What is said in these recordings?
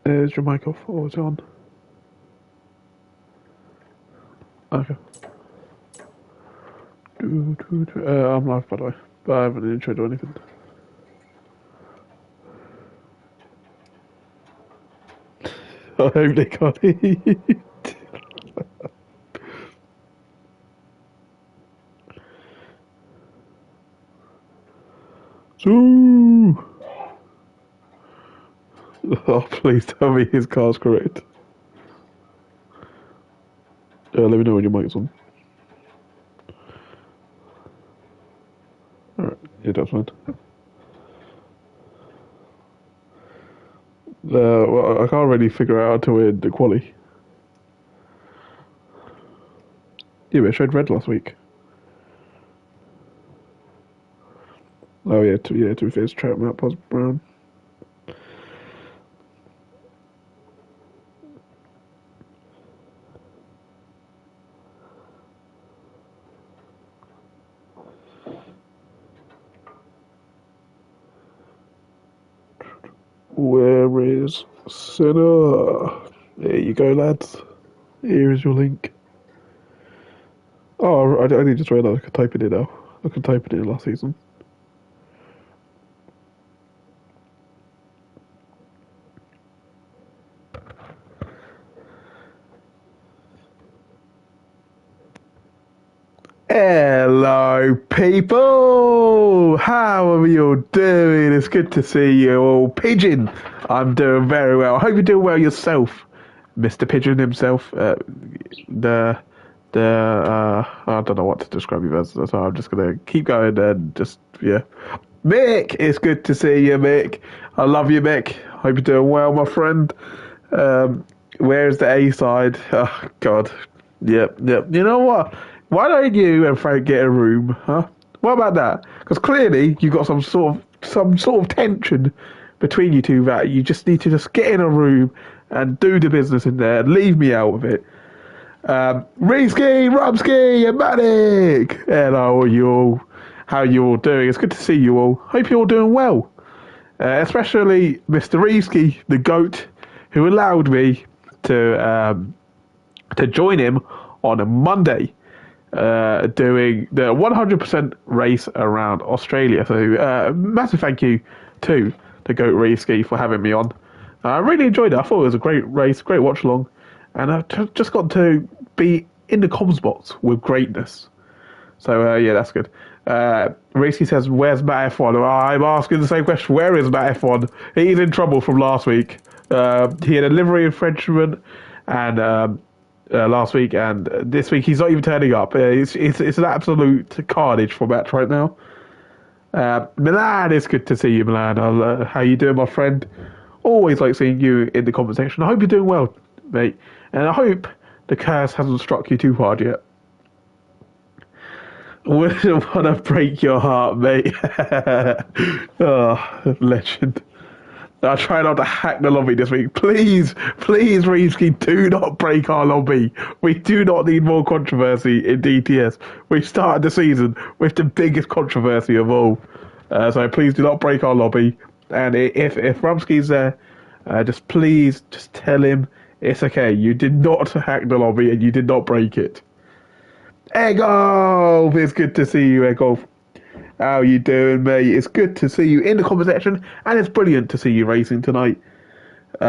Is your mic off or is it on? Okay. I'm live, by the way, but I haven't introed or anything. I hope they can't eat. Zoo! Oh, please tell me his car's correct. Let me know when your mic's on. Alright, yeah, that's fine. Well, I can't really figure out how to win the quali. Yeah, but I showed red last week. Oh yeah, to be fair, it's Trout Map was brown. Where is Senna? There you go, lads. Here is your link. Oh, I only just realised I could type it in now. I could type it in last season. Hello, people! How are you all doing? It's good to see you all. Pigeon, I'm doing very well. I hope you're doing well yourself, Mr. Pigeon himself. I don't know what to describe you as, so I'm just gonna keep going and just, yeah. Mick, it's good to see you, Mick. I love you, Mick. Hope you're doing well, my friend. Where's the A side? Oh, God. Yep. You know what? Why don't you and Frank get a room, huh? What about that? Because clearly you got some sort of tension between you two that you just need to just get in a room and do the business in there. Leave me out of it. Reeski, Rumski, and Manic. Hello, you all. How you all doing? It's good to see you all. Hope you're all doing well. Especially Mr. Reeski, the goat, who allowed me to join him on a Monday, doing the 100% race around Australia. So massive thank you to the Goat Reeski for having me on. I really enjoyed it. I thought it was a great race, great watch along, and I've just got to be in the comms box with greatness. So yeah, that's good. Reeski says, "Where's Matt F1?" I'm asking the same question. Where is Matt F1? He's in trouble from last week. He had a livery infringement, and last week, and this week he's not even turning up. It's an absolute carnage for Matt right now. Milan, it's good to see you, Milan. How you doing, my friend? Always like seeing you in the comment section. I hope you're doing well, mate, and I hope the curse hasn't struck you too hard yet. Wouldn't want to break your heart, mate. Oh, legend. I try not to hack the lobby this week. Please, please, Reeski, do not break our lobby. We do not need more controversy in DTS. We started the season with the biggest controversy of all. So please do not break our lobby. And if Rumsky's there, just tell him it's okay. You did not hack the lobby and you did not break it. Egolf, it's good to see you, Egolf. How you doing, mate? It's good to see you in the comment section, and it's brilliant to see you racing tonight. We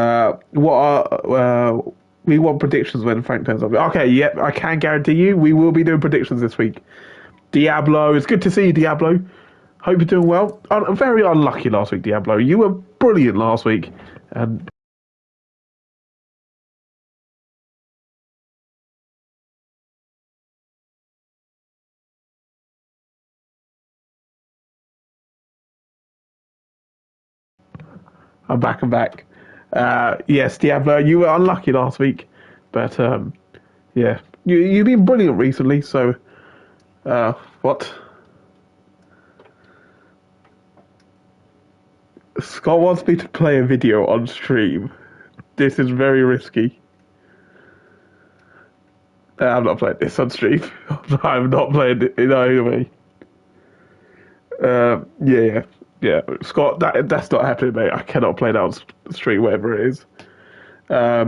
want predictions when Frank turns up? Okay, yep, I can guarantee you we will be doing predictions this week. Diablo, it's good to see you, Diablo. Hope you're doing well. I'm very unlucky last week, Diablo. You were brilliant last week, and I'm back and back. Yes, Diablo, you were unlucky last week, but yeah, you've been brilliant recently. So, what? Scott wants me to play a video on stream. This is very risky. I'm not playing this on stream. I'm not playing it in either way. Yeah. Scott, that's not happening, mate. I cannot play that on stream, whatever it is. Yeah,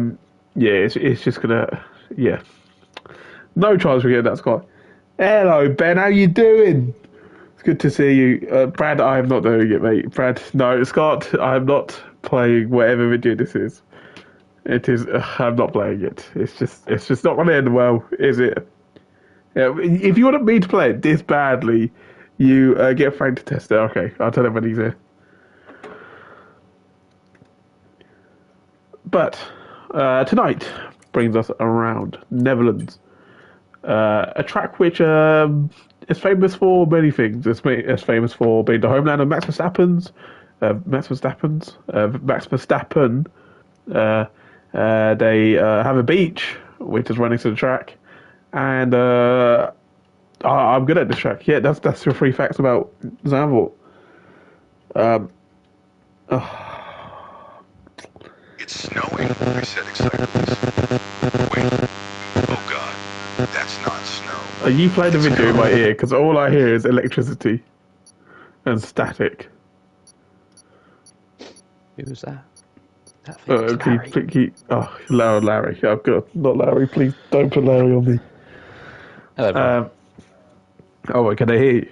it's just gonna, yeah. No chance we get that, Scott. Hello, Ben. How you doing? It's good to see you, Brad. I am not doing it, mate. Brad, no, Scott. I'm not playing whatever video this is. It is. I'm not playing it. It's just not gonna end well, is it? Yeah, if you want me to play it this badly, you get Frank to test it. Okay, I'll tell him when he's here. But tonight brings us around Netherlands, a track which is famous for many things. It's famous for being the homeland of Max Verstappen's. Max Verstappen. They have a beach which is running to the track, and I'm good at this track. Yeah, that's your three facts about Zandvoort. It's snowing, I said excitedly. Wait. Oh god. That's not snow. You played the video in my ear because all I hear is electricity and static. Who was that? That thing was Larry. Larry. Oh god, not Larry. Please don't put Larry on me. Hello, wait, can they hear you?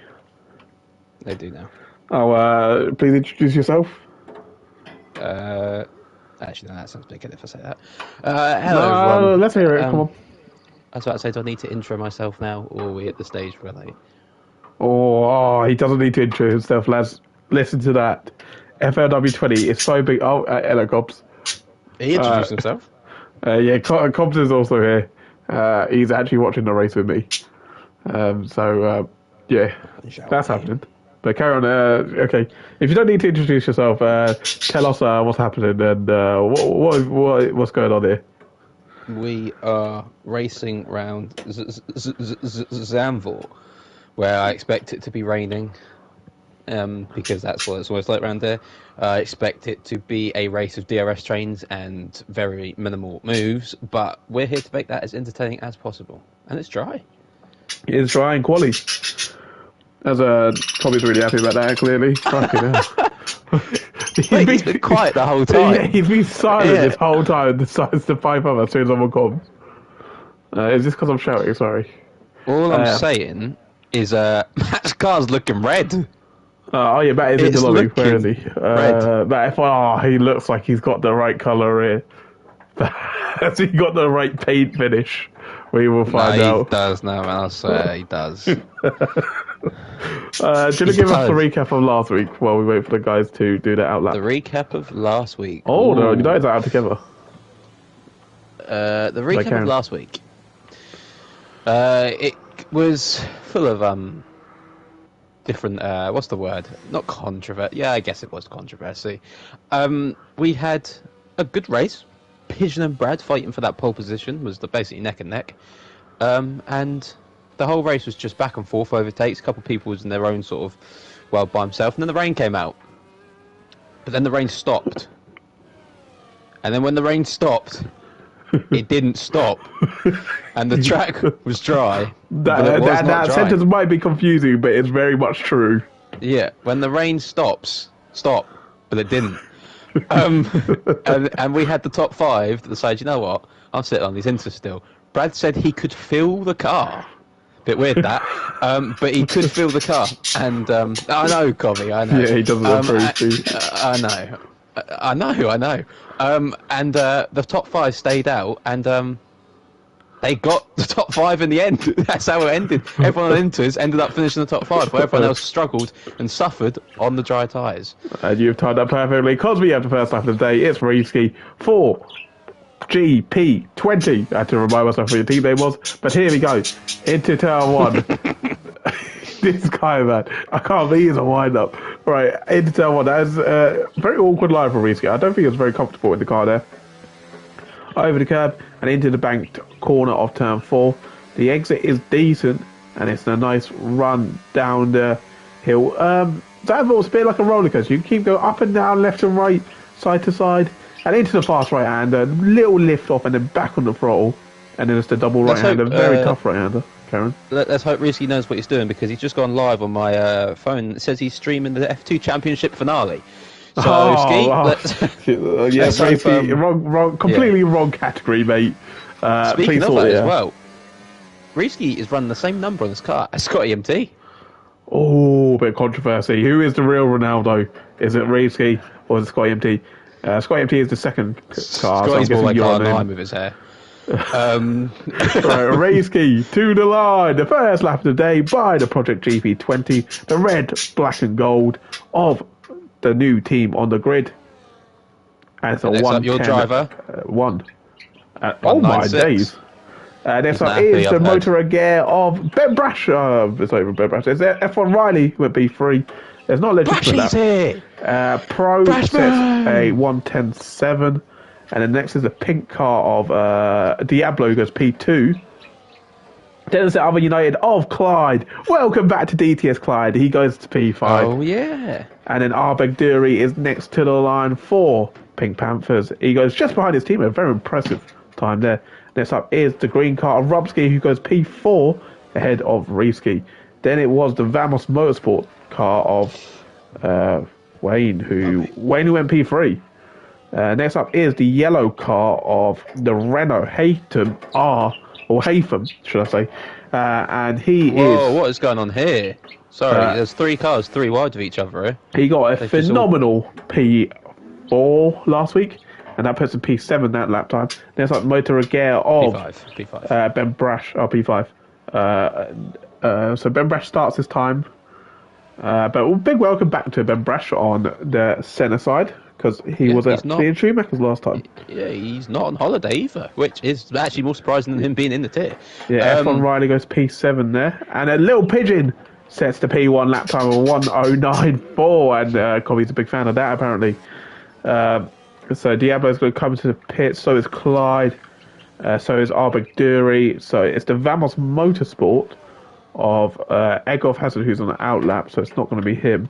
they do now. Oh, please introduce yourself. Actually, no, that sounds bigger if I say that. Hello, everyone. Let's hear it. Come on. I was about to say, do I need to intro myself now, or are we at the stage where like... He doesn't need to intro himself, lads. Listen to that. FLW 20 is so big. Oh, hello, Cobbs. He introduced himself. Yeah, Cobbs is also here. He's actually watching the race with me. Yeah, that's happening. But carry on. Okay, if you don't need to introduce yourself, tell us what's happening and what's going on here. We are racing around Zandvoort, where I expect it to be raining, because that's what it's always like around there. I expect it to be a race of DRS trains and very minimal moves, but we're here to make that as entertaining as possible. And it's dry. It's dry and quali. As Tommy's really happy about that, clearly. Fucking hell. He's been quiet the whole time. Yeah, he's been silent this whole time and decides to pipe up as soon as someone comes. Is this because I'm shouting? Sorry. All I'm saying is Matt's car's looking red. Oh yeah, Matt is in the lobby. Where is he? Red. Matt, he looks like he's got the right colour here. Has he got the right paint finish? We will find out. He does now, man. I swear he does. Do you want to give us a recap of last week while we wait for the guys to do that out loud? The recap of last week. Oh, no, you guys are out together. The recap of last week. It was full of different. What's the word? Not controversy. Yeah, I guess it was controversy. We had a good race. Pigeon and Brad fighting for that pole position was basically neck and neck, and the whole race was just back and forth overtakes. A couple of people was in their own sort of world by himself, and then the rain came out. But then the rain stopped, and then when the rain stopped, it didn't stop, and the track was dry. but it was not That dry. sentence might be confusing, but it's very much true. Yeah, when the rain stop, but it didn't. And we had the top 5 that decided, you know what, I'm sitting on these Insta still. Brad said he could feel the car. Bit weird that, but he could feel the car. And I know, Covey, I know. Yeah, he doesn't approve. I know. And the top 5 stayed out, and they got the top 5 in the end. That's how it ended. Everyone on Inters ended up finishing the top 5, while everyone else struggled and suffered on the dry tyres. And you've timed up perfectly, because we have the first lap of the day. It's Reevski for GP20. I had to remind myself what your team name was, but here we go. Into turn 1. This guy, man, I can't believe he's a wind-up. Right, into turn 1. That is a very awkward line for Reevski. I don't think he was very comfortable in the car there. Over the curb and into the banked corner of turn 4. The exit is decent, and it's a nice run down the hill. That was a bit like a roller coaster. You can keep going up and down, left and right, side to side, and into the fast right-hander. Little lift off and then back on the throttle, and then it's the double right-hander. Very tough right-hander, Karen. Let's hope Risky knows what he's doing, because he's just gone live on my phone. It says he's streaming the F2 Championship finale. So, Ski, yes, Risky, completely wrong category, mate. Speaking of that as well, Risky is running the same number on his car as Scott EMT. Oh, bit of controversy. Who is the real Ronaldo? Is it Risky or is it Scott EMT? Scott EMT is the second car. Scotty's more like R9 with his hair. Right, Risky to the line. The first lap of the day by the Project GP20. The red, black and gold of the new team on the grid. And it's a 110. Your driver. Oh my days. Next up is the motor gear of Ben Brash. It's not even Ben Brash. There's F1 Riley who went B3. There's not legend for that. Pro sets a 110.7. And then next is the pink car of Diablo, goes P2. Then there's the other United of Clyde. Welcome back to DTS Clyde. He goes to P5. Oh, yeah. And then Arbeg Dury is next to the line for Pink Panthers. He goes just behind his team. A very impressive time there. Next up is the green car of Rubsky, who goes P4 ahead of Reevski. Then it was the Vamos Motorsport car of Wayne, who went P3. Next up is the yellow car of the Renault Haytham, should I say. And he Whoa, what is going on here? Sorry, there's 3 cars 3 wide of each other. He got a phenomenal P4 last week, and that puts him P7 that lap time. Next up, motor gear of P5. Ben Brash, P5. So Ben Brash starts his time. But big welcome back to Ben Brash on the centre side, because he was at Ian Schumacher's last time. Yeah, he's not on holiday either, which is actually more surprising than him being in the tier. Yeah, F1 Riley goes P7 there. And a little pigeon sets the P1 lap time of 1:09.4, and Cobby's a big fan of that, apparently. So Diablo's going to come to the pit, so is Clyde, so is Arbeg Dury, so it's the Vamos Motorsport of Egolf Hazard, who's on the outlap, so it's not going to be him.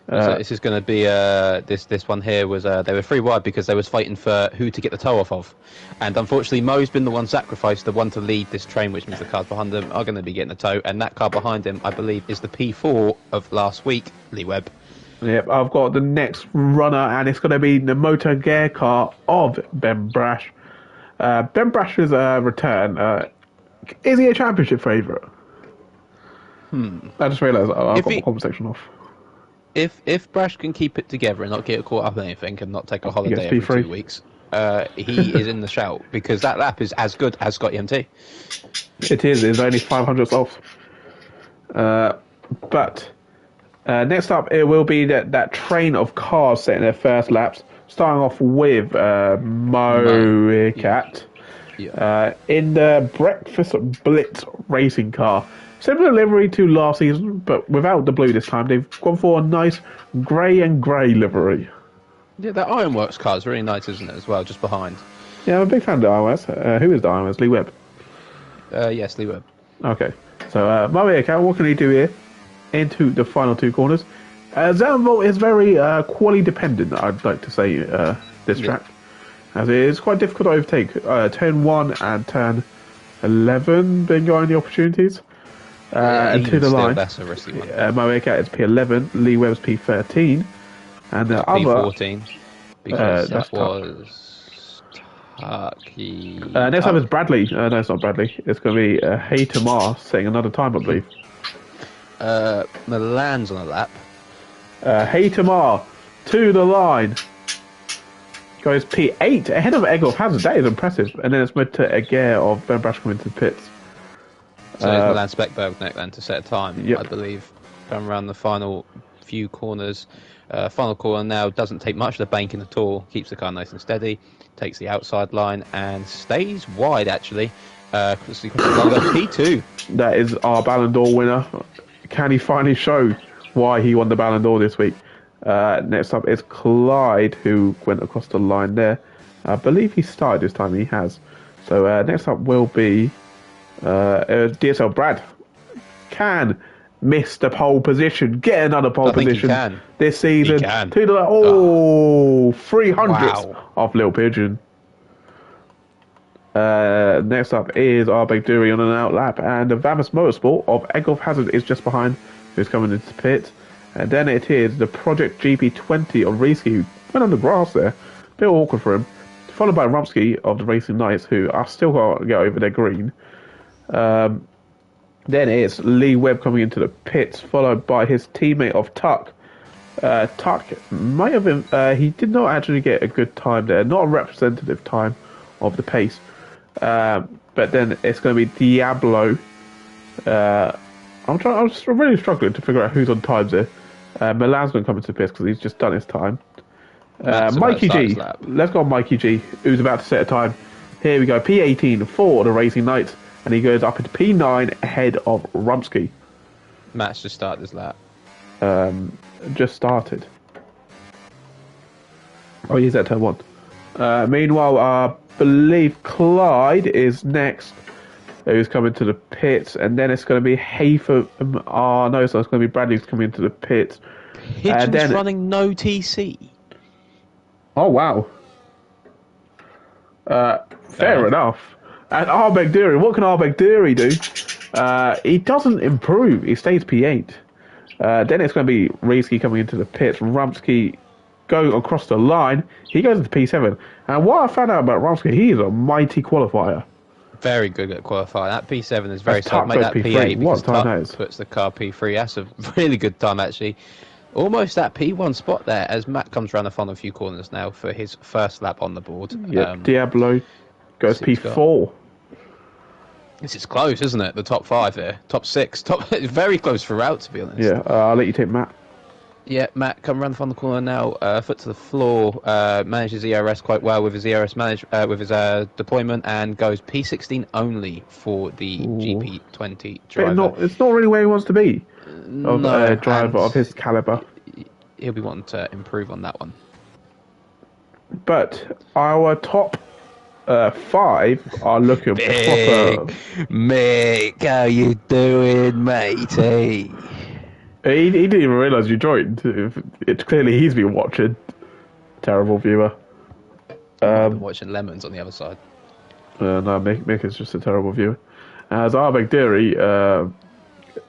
So this is going to be this one here was they were 3 wide because they was fighting for who to get the toe off of, and unfortunately Mo's been the one sacrificed, the one to lead this train, which means the cars behind them are going to be getting the toe, and that car behind him I believe is the P4 of last week, Lee Webb. Yep, I've got the next runner, and it's going to be the motor gear car of Ben Brash. Ben Brash's return, is he a championship favourite? I just realised I've got the conversation off. If Brash can keep it together and not get caught up in anything and not take a holiday every 2 weeks, he is in the shout, because that lap is as good as Scott EMT. It is. It's only 500 off. But next up, it will be that train of cars setting their first laps, starting off with Mo Cat in the Breakfast Blitz racing car. Similar livery to last season, but without the blue this time. They've gone for a nice grey and grey livery. Yeah, that Ironworks car is really nice, isn't it, as well, just behind? Yeah, I'm a big fan of the Ironworks. Who is the Ironworks? Lee Webb? Yes, Lee Webb. Okay. So, Mo Cat, what can he do here? Into the final 2 corners. Zandvoort is very quality dependent, I'd like to say, this track. as it is quite difficult to overtake. Turn 1 and turn 11 been going the opportunities. And to the line, That's a risky one. Moeka is P11, Lee Webb's P13, and the other P14 because that's that was Turkey. next up is Bradley. No, it's not Bradley. It's going to be Hey Tamar setting another time, I believe. Milan's on a lap. Hey Tamar to the line. Goes P8 ahead of Egolf Hazard. That is impressive. And then it's moved to Aguirre of Ben Brash coming into the pits. So it's Milan Speckberg next then to set a time, Yep. I believe. Going around the final few corners. Final corner now doesn't take much of the banking at all. Keeps the car nice and steady. Takes the outside line and stays wide actually. P2. That is our Ballon d'Or winner. Can he finally show why he won the Ballon d'Or this week? Next up is Clyde, who went across the line there. I believe he started this time. He has. So next up will be DSL Brad. Can miss the pole position, get another pole position this season. To the 300th Wow. of Little Pigeon. Next up is Arbeg Dury on an out lap, and the Vamus Motorsport of Egolf Hazard is just behind, who's coming into the pit. And then it is the Project GP20 of Rieske, who went on the grass there. Bit awkward for him. Followed by Rumsky of the Racing Knights, who are still got to get over their green. Then it's Lee Webb coming into the pits, followed by his teammate of Tuck. Tuck might have been, he did not actually get a good time there, not a representative time of the pace. But then it's going to be Diablo. I'm really struggling to figure out who's on times here. Milan's going to come into the pits because he's just done his time. Mikey G. Let's go on Mikey G, who's about to set a time. Here we go, P18 for the Racing Knights, and he goes up into P9 ahead of Rumsky. Matt's just started his lap. Just started. Oh, he's at turn 1. Meanwhile, I believe Clyde is next, who's coming to the pits, and then it's going to be Hafer. No, so it's going to be Bradley who's coming into the pits. Pigeon's running no TC. Oh, wow. Fair enough. And Arbeg Dury, what can Arbeg Dury do? He doesn't improve. He stays P8. Then it's going to be Rieske coming into the pits. Rumsky going across the line. He goes into P7. And what I found out about Rumsky, he is a mighty qualifier. Very good at qualifying. That P7 is very solid. Tuck Make that goes P8 because What time that Tuck is? puts the car P3. That's a really good time actually. Almost that P1 spot there as Matt comes around the final few corners now for his first lap on the board. Yeah, Diablo goes P4. This is close, isn't it? The top 5 here. Top 6. It's very close throughout, to be honest. Yeah, I'll let you take Matt. Yeah, Matt, come around the final corner now. Foot to the floor. Manages ERS quite well with his ERS with his deployment, and goes P16 only for the GP20 driver. It's not really where he wants to be. Of No, a driver of his caliber. He'll be wanting to improve on that one. But our top 5 are looking proper. Mick, how you doing, matey? He didn't even realise you joined. It's clearly he's been watching. Terrible viewer. I'm watching Lemons on the other side. No, Mick is just a terrible viewer. As Arbeg Dury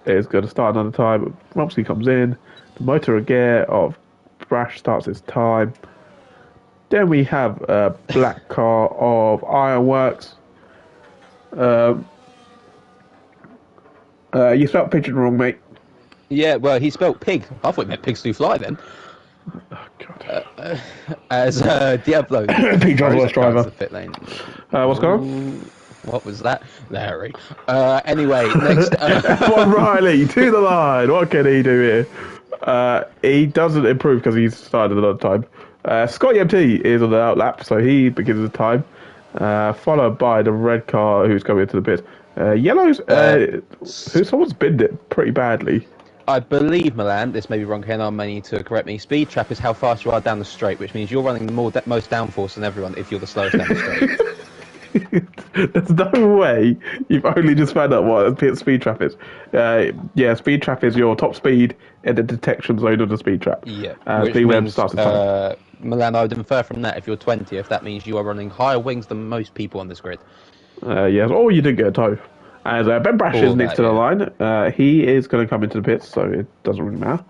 is going to start another time. Rumsky comes in. The Motor Aguirre of Brash starts his time. Then we have a black car of Ironworks. You spelled pigeon wrong, mate. Yeah, well, he spelt pig. I thought he meant pigs do fly then. Oh, God. As Diablo. Pete Driver, driver. Pit lane. What's going on? What was that? Larry. Anyway, next. F1 Riley, to the line. What can he do here? He doesn't improve because he's started another time. Scotty MT is on the outlap, so he begins the time. Followed by the red car who's coming into the pit. Yellow's, someone's binned it pretty badly. I believe, Milan, this may be wrong here, I may need to correct me. Speed trap is how fast you are down the straight, which means you're running the most downforce than everyone if you're the slowest down the straight. There's no way you've only just found out what speed trap is. Yeah, speed trap is your top speed in the detection zone of the speed trap. Yeah, Lee Webb starts the time. Milan, I would infer from that if you're 20th, that means you are running higher wings than most people on this grid. Yes, or you did get a toe. As Ben Brash is All next that, to the yeah. line, he is going to come into the pits, so it doesn't really matter.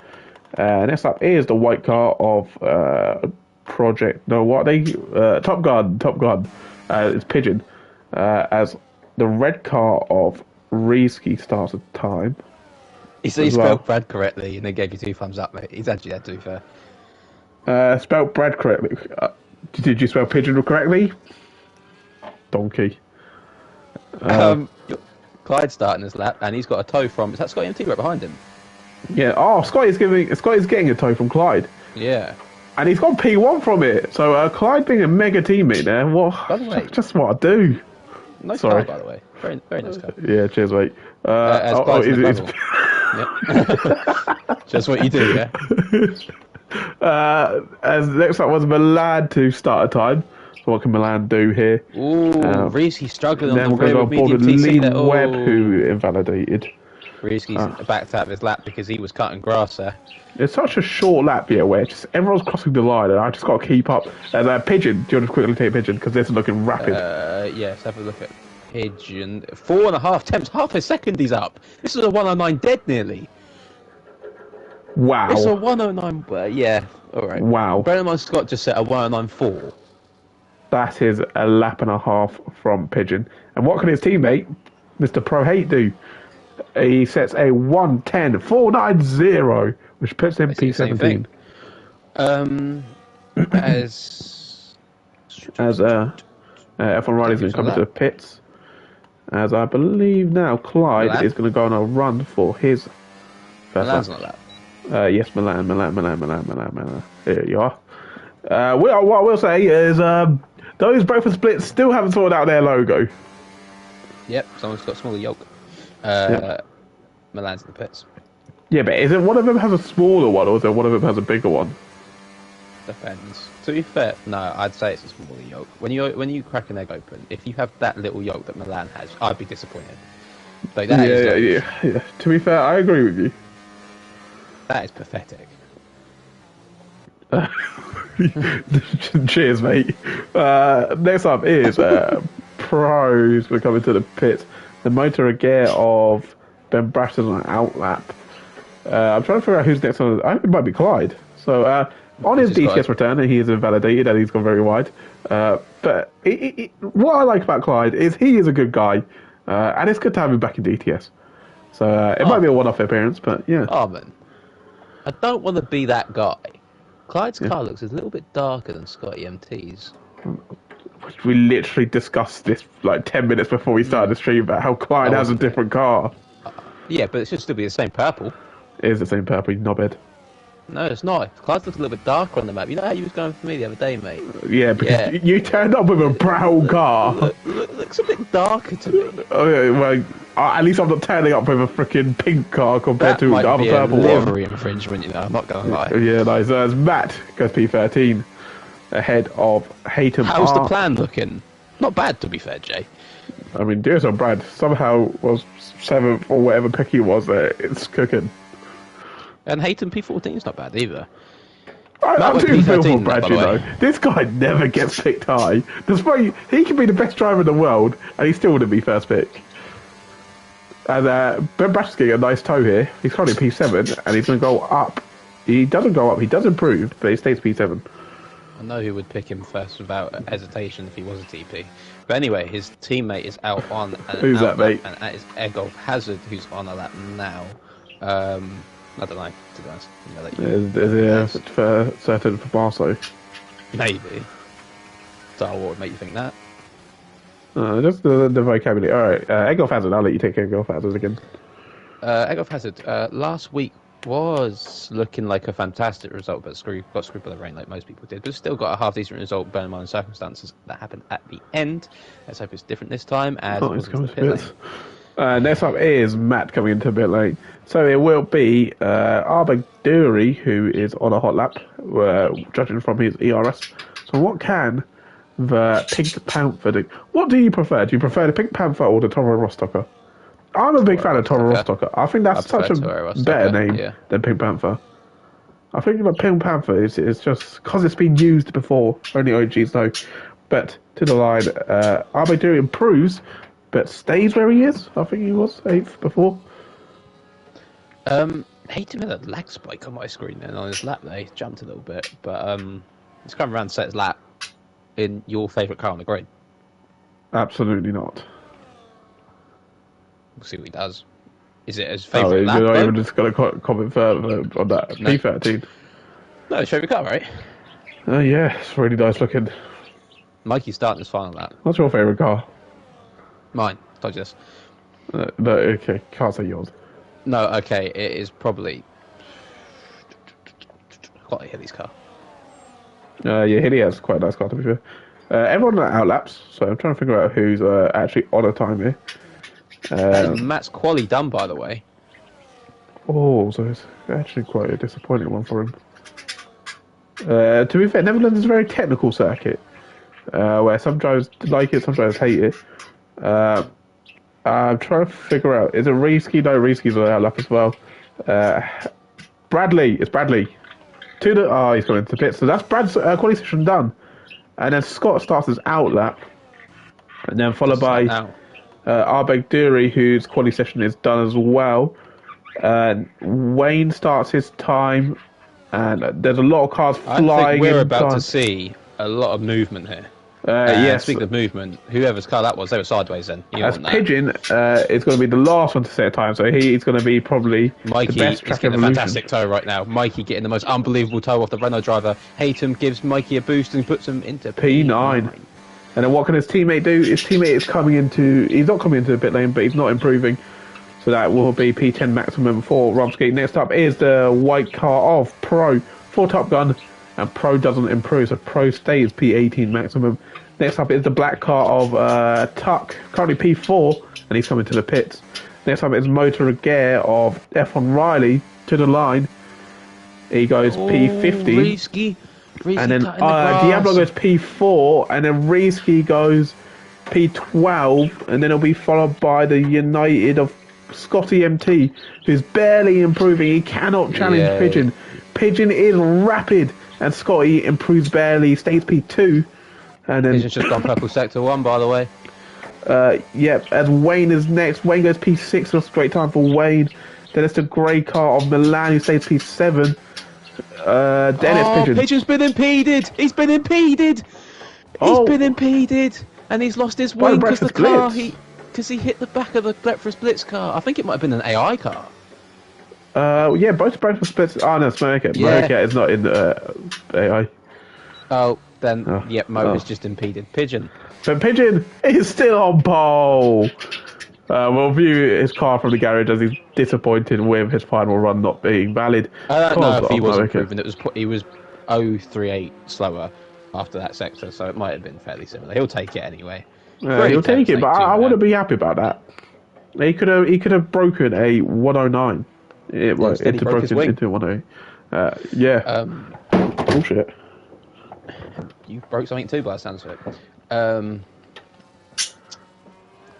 Next up is the white car of Project. No, what are they? Top Gun. Top Gun. It's Pigeon. As the red car of Reeski starts at time. He as spelled well. Brad correctly and they gave you 2 thumbs up, mate. He's actually there, to be fair. Spelled Brad correctly. Did you spell Pigeon correctly? Donkey. Clyde's starting his lap, and he's got a toe from. Is that Scotty MT right behind him? Yeah. Oh, Scotty's getting a toe from Clyde. Yeah. And he's got P1 from it. So Clyde being a mega teammate there, well, By the way, just what I do. Nice Sorry. car, by the way. Very, very nice car. Yeah, cheers, mate. As Clyde's in the Yep. Just what you do, yeah. As next up was Milan to start a time. So what can Milan do here? Ooh, Reeski struggling Then on the we're going rear to go with on board medium with TC Lee there. Webb, Oh. who invalidated. Reeski's backed out of his lap because he was cutting grass there. It's such a short lap here where just everyone's crossing the line and I just got to keep up. And Pigeon, do you want to quickly take Pigeon? Because this is looking rapid. Yes, have a look at Pigeon. 4.5 attempts, half a second he's up. This is a 109 dead nearly. Wow. It's a 109, yeah, alright. Wow. Brennan Scott just set a 109.4. That is a lap and a half from Pigeon. And what can his teammate, Mr. Pro Hate, do? He sets a 110.490, which puts him Basically the same thing. P17. As F1 Riders going to come that. into the pits. As I believe now Clyde Milan? is going to go on a run for his first Milan's lap. not that. Yes, Milan. Here you are. What I will say is those Breakfast Splits still haven't sorted out their logo. Yep, someone's got a smaller yoke. Milan's in the pits. Yeah, but is it one of them has a smaller one, or is it one of them has a bigger one? Depends. To be fair, no, I'd say it's a smaller yoke. When you crack an egg open, if you have that little yoke that Milan has, I'd be disappointed. Like that is Yeah. To be fair, I agree with you. that is pathetic. Cheers, mate. Next up is Pros. We're coming to the pit. The motor gear of Ben Brashton on an outlap. I'm trying to figure out who's next on. I think it might be Clyde. So on his He's just got DTS return, he is invalidated and he's gone very wide. But what I like about Clyde is he is a good guy, and it's good to have him back in DTS. So it might be a one-off appearance, but yeah. Armin, I don't want to be that guy. Clyde's car looks a little bit darker than Scotty MT's. We literally discussed this like 10 minutes before we started the stream about how Clyde has a different car. Yeah, but it should still be the same purple. It is the same purple, you knobhead. No, it's not. Clyde's looks a little bit darker on the map. You know how you was going for me the other day, mate? Yeah, because Yeah. you turned up with a brown car. Looks a bit darker to me. Oh, yeah, well, at least I'm not turning up with a freaking pink car compared That to might the other be a purple one. livery infringement, you know. I'm not gonna lie. Yeah, nice. As Matt goes P13 ahead of Hayton. How's the plan looking? Not bad, to be fair, Jay. I mean, Dears on Brad somehow was 7th or whatever pick he was there. It's cooking. And Hayton P14 is not bad either. I'm went doing feel for P13, Brad, by you the know. way. This guy never gets picked high. Despite he can be the best driver in the world, and he still wouldn't be first pick. And Ben Brash is getting a nice toe here. He's currently P7, and he's going to go up. He doesn't go up. He does improve, but he stays P7. I know who would pick him first without hesitation if he was a TP. But anyway, his teammate is out on an Who's that, outlap, mate? and that is Egolf Hazard, who's on a lap now. I don't know, to be honest. You know, that Is it for certain for Barso? maybe. So what would make you think that? Just the vocabulary. All right, Egolf Hazard. I'll let you take Egolf Hazard again. Egolf Hazard, last week was looking like a fantastic result, but got screwed by the rain like most people did. But still got a half decent result, bearing in mind the circumstances that happened at the end. Let's hope it's different this time. As Oh, it it's was coming in to the pit bits. lane. Next up is Matt coming into a bit late. So it will be Arbor Dury, who is on a hot lap, judging from his ERS. So what can the Pink Panther do? What do you prefer? Do you prefer the Pink Panther or the Toro Rostocker? I'm a big fan of Toro Rostocker. I think that's I such prefer a Toro Rostocker, better name yeah. than Pink Panther. I think like Pink Panther is just because it's been used before. Only OGs know. But to the line, Arbedu improves, but stays where he is. I think he was 8th before. Hate him with a lag spike on my screen then on his lap there. He jumped a little bit, but he's come around to set his lap in your favourite car on the grid. Absolutely not. We'll see what he does. Is it his Oh, favourite lap? you're not Though? even just going to comment further on that. No. P13. No, his favourite car, right? Yeah, it's really nice looking. Mikey's starting his final lap. What's your favourite car? Mine. Told you this. No, okay, can't say yours. No, okay, it is probably. Quite a Hilly's car. Yeah, Hilly has quite a nice car to be fair. Everyone outlaps, so I'm trying to figure out who's actually on a time here. Matt's quali done, by the way. Oh, so it's actually quite a disappointing one for him. To be fair, Netherlands is a very technical circuit, where some drivers like it, some drivers hate it. I'm trying to figure out, is it Reeski? No, Reeski's on outlap as well. Bradley, it's Bradley. He's going into the pit, so that's Brad's quality session done. And then Scott starts his outlap, and then followed by Arbeg Dury, whose quality session is done as well. Wayne starts his time, and there's a lot of cars flying. I think we're in about time. to see a lot of movement here. Yes. Speaking of movement, whoever's car that was, they were sideways then. You As want that. Pigeon is going to be the last one to set a time, so he's going to be probably Mikey the best is track getting a evolution. fantastic toe right now. Mikey getting the most unbelievable toe off the Renault driver. Haytham gives Mikey a boost and puts him into P9. And then what can his teammate do? His teammate is he's not coming into the pit lane, but he's not improving. So that will be P10 maximum for Rumsky. Next up is the white car of Pro for Top Gun, and Pro doesn't improve, so Pro stays P18 maximum. Next up is the black car of Tuck, currently P4, and he's coming to the pits. Next up is Motor Aguirre of F1 Riley to the line. He goes P50. Risky. And then Diablo goes P4, and then Reeski goes P12, and then it'll be followed by the United of Scotty MT, who's barely improving. He cannot challenge Pigeon. Pigeon is rapid, and Scotty improves barely, stays P2. And then Pigeon's just gone purple sector 1, by the way. Yep, as Wayne is next. Wayne goes P6, so straight time for Wayne. Then it's the grey car of Milan, who stays P7. Then it's Pigeon. Pigeon's been impeded. He's been impeded. He's been impeded, and he's lost his By the wing because the breakfast car blitz. because he hit the back of the breakfast blitz car. I think it might have been an AI car. Yeah, both breakfast splits. Oh no, Smoker. Yeah. Smoker is not in the AI. Oh, then Oh. yep, Motor's just impeded. Pigeon. So Pigeon is still on pole. We'll view his car from the garage as he's disappointed with his final run not being valid. I don't know if he was Motor. improving. He was 038 slower after that sector, so it might have been fairly similar. He'll take it anyway. He'll take it, but I wouldn't be happy about that. He could have broken a 109. Instead he broke his wing. into 108. Yeah. Bullshit. You broke something too, by the sounds of it.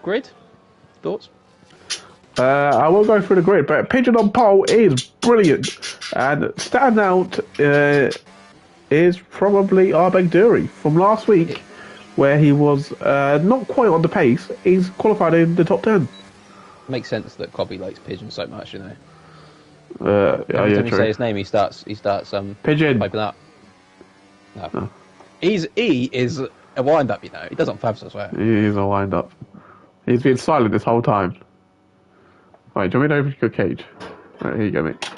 Grid? Thoughts? I won't go through the grid, but Pigeon on pole is brilliant. And standout is probably Arbeg Dury from last week, where he was not quite on the pace. He's qualified in the top 10. Makes sense that Cobby likes Pigeon so much, you know. Yeah, Every time you true. say his name, he starts Pigeon. piping up. No. Oh. He is a wind-up, you know. He does it on Fabs, I swear. He's a wind up. He's been silent this whole time. Right, do you want me to open your cage? Right, here you go, mate.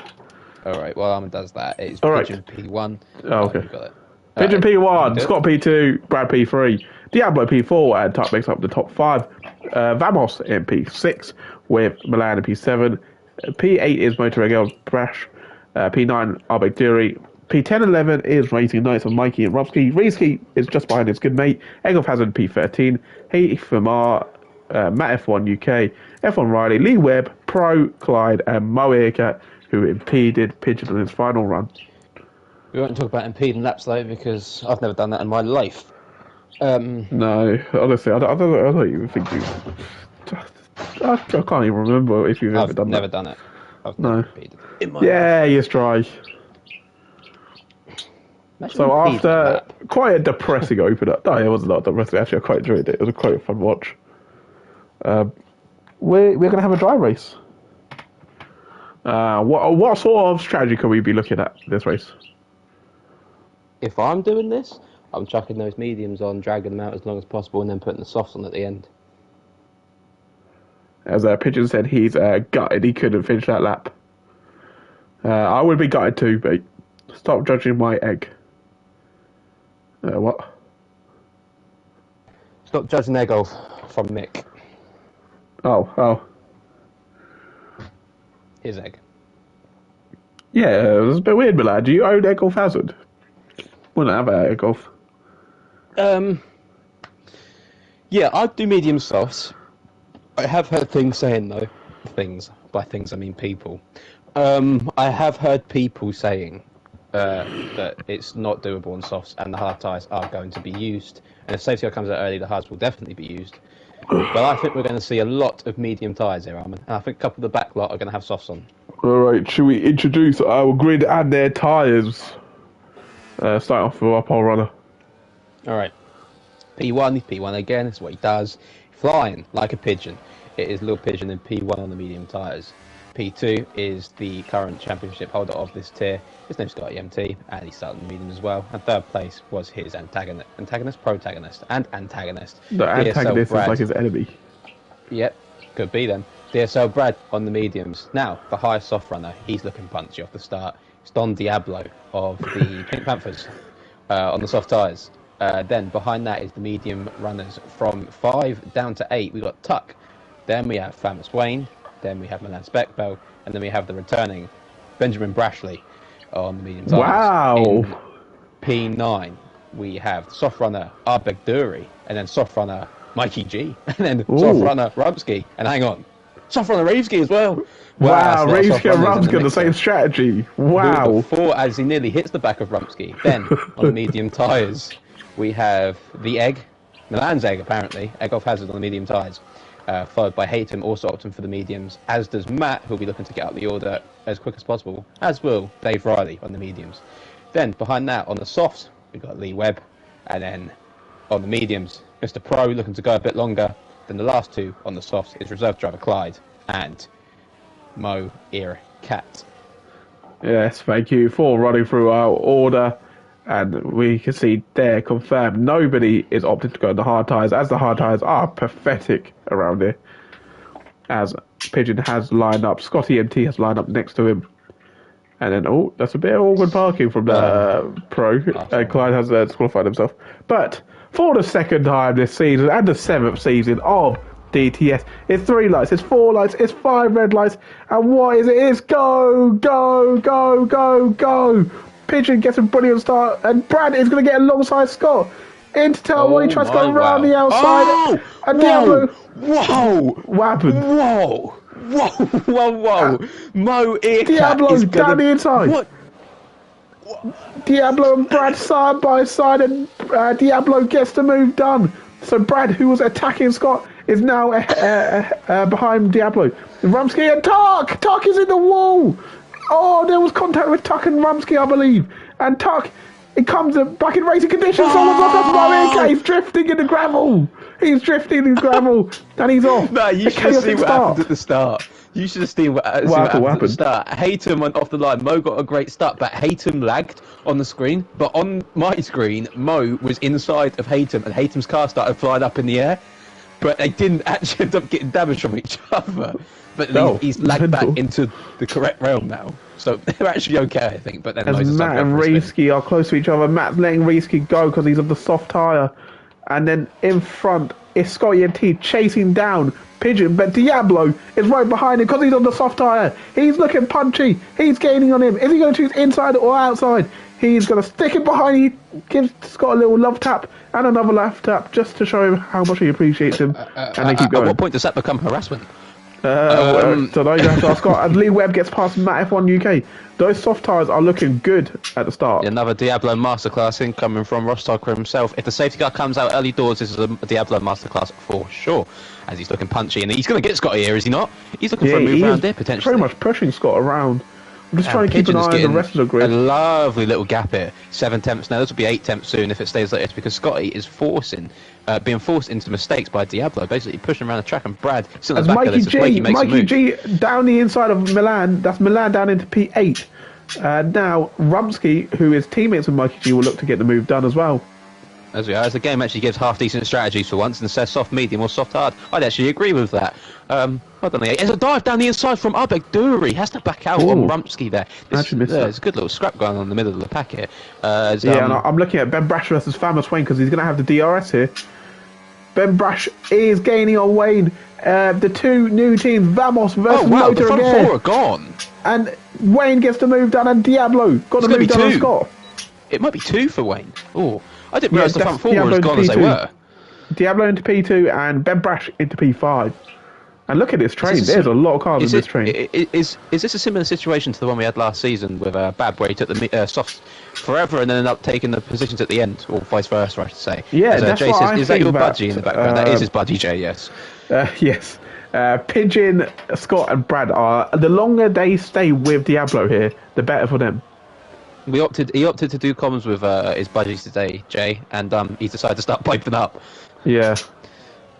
Alright, while Armin does that, it's All right. Pigeon P1. Oh, okay. You got it. Pigeon P1, Good. Scott P2, Brad P3, Diablo P4, and Tuck makes up the top 5. Vamos in P6 with Milan in P7. P8 is Motor Aguirre's Brash. P9, Arbeg Dury. P10 11 is Racing Knights of Mikey and Robski. Reeski is just behind his good mate. Egolf Hazard P13. Heath Famar, Matt F1 UK, F1 Riley, Lee Webb, Pro, Clyde, and Mo Earcat, who impeded Pigeon in his final run. We won't talk about impeding laps though, because I've never done that in my life. No, honestly, I don't even think you. I can't even remember if you've ever I've done never that. done it. I've No. never impeded. In my Yeah, yes, try. Imagine So being after on that. quite a depressing opener, no, it was not depressing. Actually, I quite enjoyed it. It was quite a fun watch. We're going to have a dry race. What sort of strategy can we be looking at this race? If I'm doing this, I'm chucking those mediums on, dragging them out as long as possible, and then putting the softs on at the end. As Pigeon said, he's gutted he couldn't finish that lap. I would be gutted too, but stop judging my egg. What? Stop judging their golf from Mick. Oh. His egg. Yeah, it was a bit weird, my lad. Do you own Egg Golf Hazard? Wouldn't have Egg Golf. Yeah, I'd do medium softs. I have heard things saying though, by things I mean people. I have heard people saying that it's not doable on softs and the hard tyres are going to be used. And if safety car comes out early, the hards will definitely be used. But I think we're going to see a lot of medium tyres here, Armin. And I think a couple of the back lot are going to have softs on. Alright, should we introduce our grid and their tyres? Start off with our pole runner. Alright. P1 again, that's what he does. Flying like a pigeon. It is Little Pigeon and P1 on the medium tyres. P2 is the current championship holder of this tier. His name's Scotty MT, and he started in the medium as well. And third place was his protagonist. The antagonist is like his enemy. Yep, could be then. DSL Brad on the mediums. Now, the highest soft runner, he's looking punchy off the start. It's Don Diablo of the Pink Panthers on the soft tyres. Then behind that is the medium runners from 5 down to 8. We've got Tuck. Then we have Famous Wayne. Then we have Milan Speckbell. And then we have the returning Benjamin Brashley on the medium tyres. Wow! In P9, we have soft runner Arbeg Dury. And then soft runner Mikey G. And then soft runner Rumsky. And hang on, soft runner Reevesky as well. Wow, that's a lot of Reevesky and soft runners in Rumsky, the same mixer. strategy. Wow. Before, as he nearly hits the back of Rumsky. Then, on the medium tyres, we have the Egg, Milan's Egg apparently, Egg off Hazard on the medium tyres, followed by Haytham, also opting for the mediums, as does Matt, who'll be looking to get up the order as quick as possible, as will Dave Riley on the mediums. Then, behind that, on the softs, we've got Lee Webb, and then on the mediums, Mr. Pro looking to go a bit longer. Then the last two on the softs is reserve driver Clyde and Mo Ear Cat. Yes, thank you for running through our order. And we can see there confirmed nobody is opting to go on the hard tyres, as the hard tyres are pathetic around here. As Pigeon has lined up, Scotty MT has lined up next to him. And then, oh, that's a bit of awkward parking from the pro. Clyde has disqualified himself. But for the second time this season, and the 7th season of DTS, it's 3 lights, it's 4 lights, it's 5 red lights, and what is it? It's go, go, go, go, go. Pigeon gets a brilliant start, and Brad is going to get alongside Scott. Into Telway, he tries to go around the outside. Oh, and Diablo. Whoa! What happened? Whoa! Mo Earcat Diablo is down the inside. What? Diablo and Brad side by side, and Diablo gets the move done. So Brad, who was attacking Scott, is now behind Diablo. Rumsky and Tuck! Tuck is in the wall! Oh, there was contact with Tuck and Rumsky, I believe. And Tuck, it comes back in racing conditions. He's drifting in the gravel. He's drifting in the gravel. And he's off. No, you should have seen what happened at the start. You should have seen what happened at the start. Haytham went off the line. Mo got a great start, but Haytham lagged on the screen. But on my screen, Mo was inside of Haytham, and Haytham's car started flying up in the air. But they didn't actually end up getting damage from each other. But he's lagged back into the correct realm now. So they're actually okay, I think. But then as Matt and Reevesky are close to each other, Matt's letting Reevesky go because he's of the soft tyre. And then in front is Scotty MT chasing down Pigeon, but Diablo is right behind him because he's on the soft tyre. He's looking punchy. He's gaining on him. Is he going to choose inside or outside? He's going to stick it behind. He gives Scott a little love tap and another love tap just to show him how much he appreciates him. And they keep going. At what point does that become harassment? So now you have to ask Scott. As Lee Webb gets past Matt F1 UK, those soft tyres are looking good at the start. Another Diablo masterclass incoming from Ross Tucker himself. If the safety car comes out early doors, this is a Diablo masterclass for sure. As he's looking punchy, and he's going to get Scotty here, is he not? He's looking for a move around there potentially. Pretty much pushing Scott around. I'm just trying to keep an eye on the rest of the A grid. lovely little gap here. 7 tenths now. This will be 8 tenths soon if it stays like this, because Scotty is being forced into mistakes by Diablo, basically pushing around the track, and Brad still in As the back of this as Wakey makes a Mikey move. G down the inside of Milan. That's Milan down into P8. Now Rumsky, who is teammates with Mikey G, will look to get the move done as well. As the game actually gives half decent strategies for once and says soft medium or soft hard. I'd actually agree with that. I don't know. There's a dive down the inside from Abek Duri. Has to back out on Rumsky there. There's a good little scrap going on in the middle of the pack here. And I'm looking at Ben Brash versus Famous Wayne because he's going to have the DRS here. Ben Brash is gaining on Wayne. The two new teams, Vamos versus the Motor front again. four are gone. And Wayne gets the move done, and Diablo got the move done on Scott. It might be 2 for Wayne. Oh, I didn't realise the front four Diablo were as gone as they P2. were. Diablo into P2 and Ben Brash into P5. And look at this train. There's a lot of cars in this train. Is this a similar situation to the one we had last season with Bad, where he took the softs forever and then ended up taking the positions at the end, or vice versa, I should say? Yeah, As, that's Jay what says, I is that think your that, budgie in the background? That is his budgie, Jay, yes. Yes. Pigeon, Scott and Brad are... The longer they stay with Diablo here, the better for them. He opted to do comms with his budgies today, Jay, and he decided to start piping up. Yeah.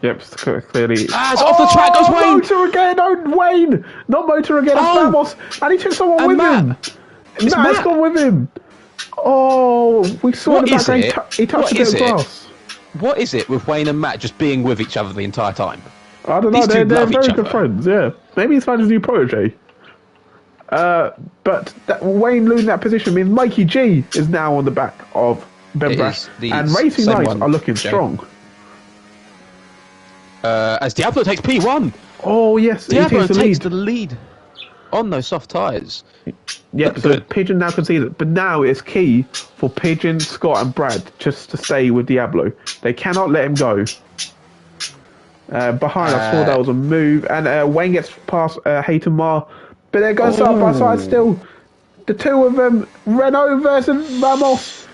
Yep, clearly. It's off the track goes Wayne! Motor again! No, Wayne! Not Motor again, it's Vamos! And he took someone with him! It's Matt's Matt. gone with him! Oh, we saw What in the is background it? he touched What a bit is of it? grass. What is it with Wayne and Matt just being with each other the entire time? I don't know, These two they're love each very good other. friends, yeah. Maybe he's found his new protege. But Wayne losing that position means Mikey G is now on the back of Ben It Brash. is the And Racing same Knights one, are looking Jay. strong. As Diablo takes P1! Oh, yes, he Diablo takes the takes lead. the lead on those soft tyres. Yep, That's so good. Pigeon now concedes it. But now it's key for Pigeon, Scott and Brad just to stay with Diablo. They cannot let him go. Behind, I saw that was a move. And Wayne gets past Hayton Mar. But they're going side by side still. The two of them, Renault versus Vamos.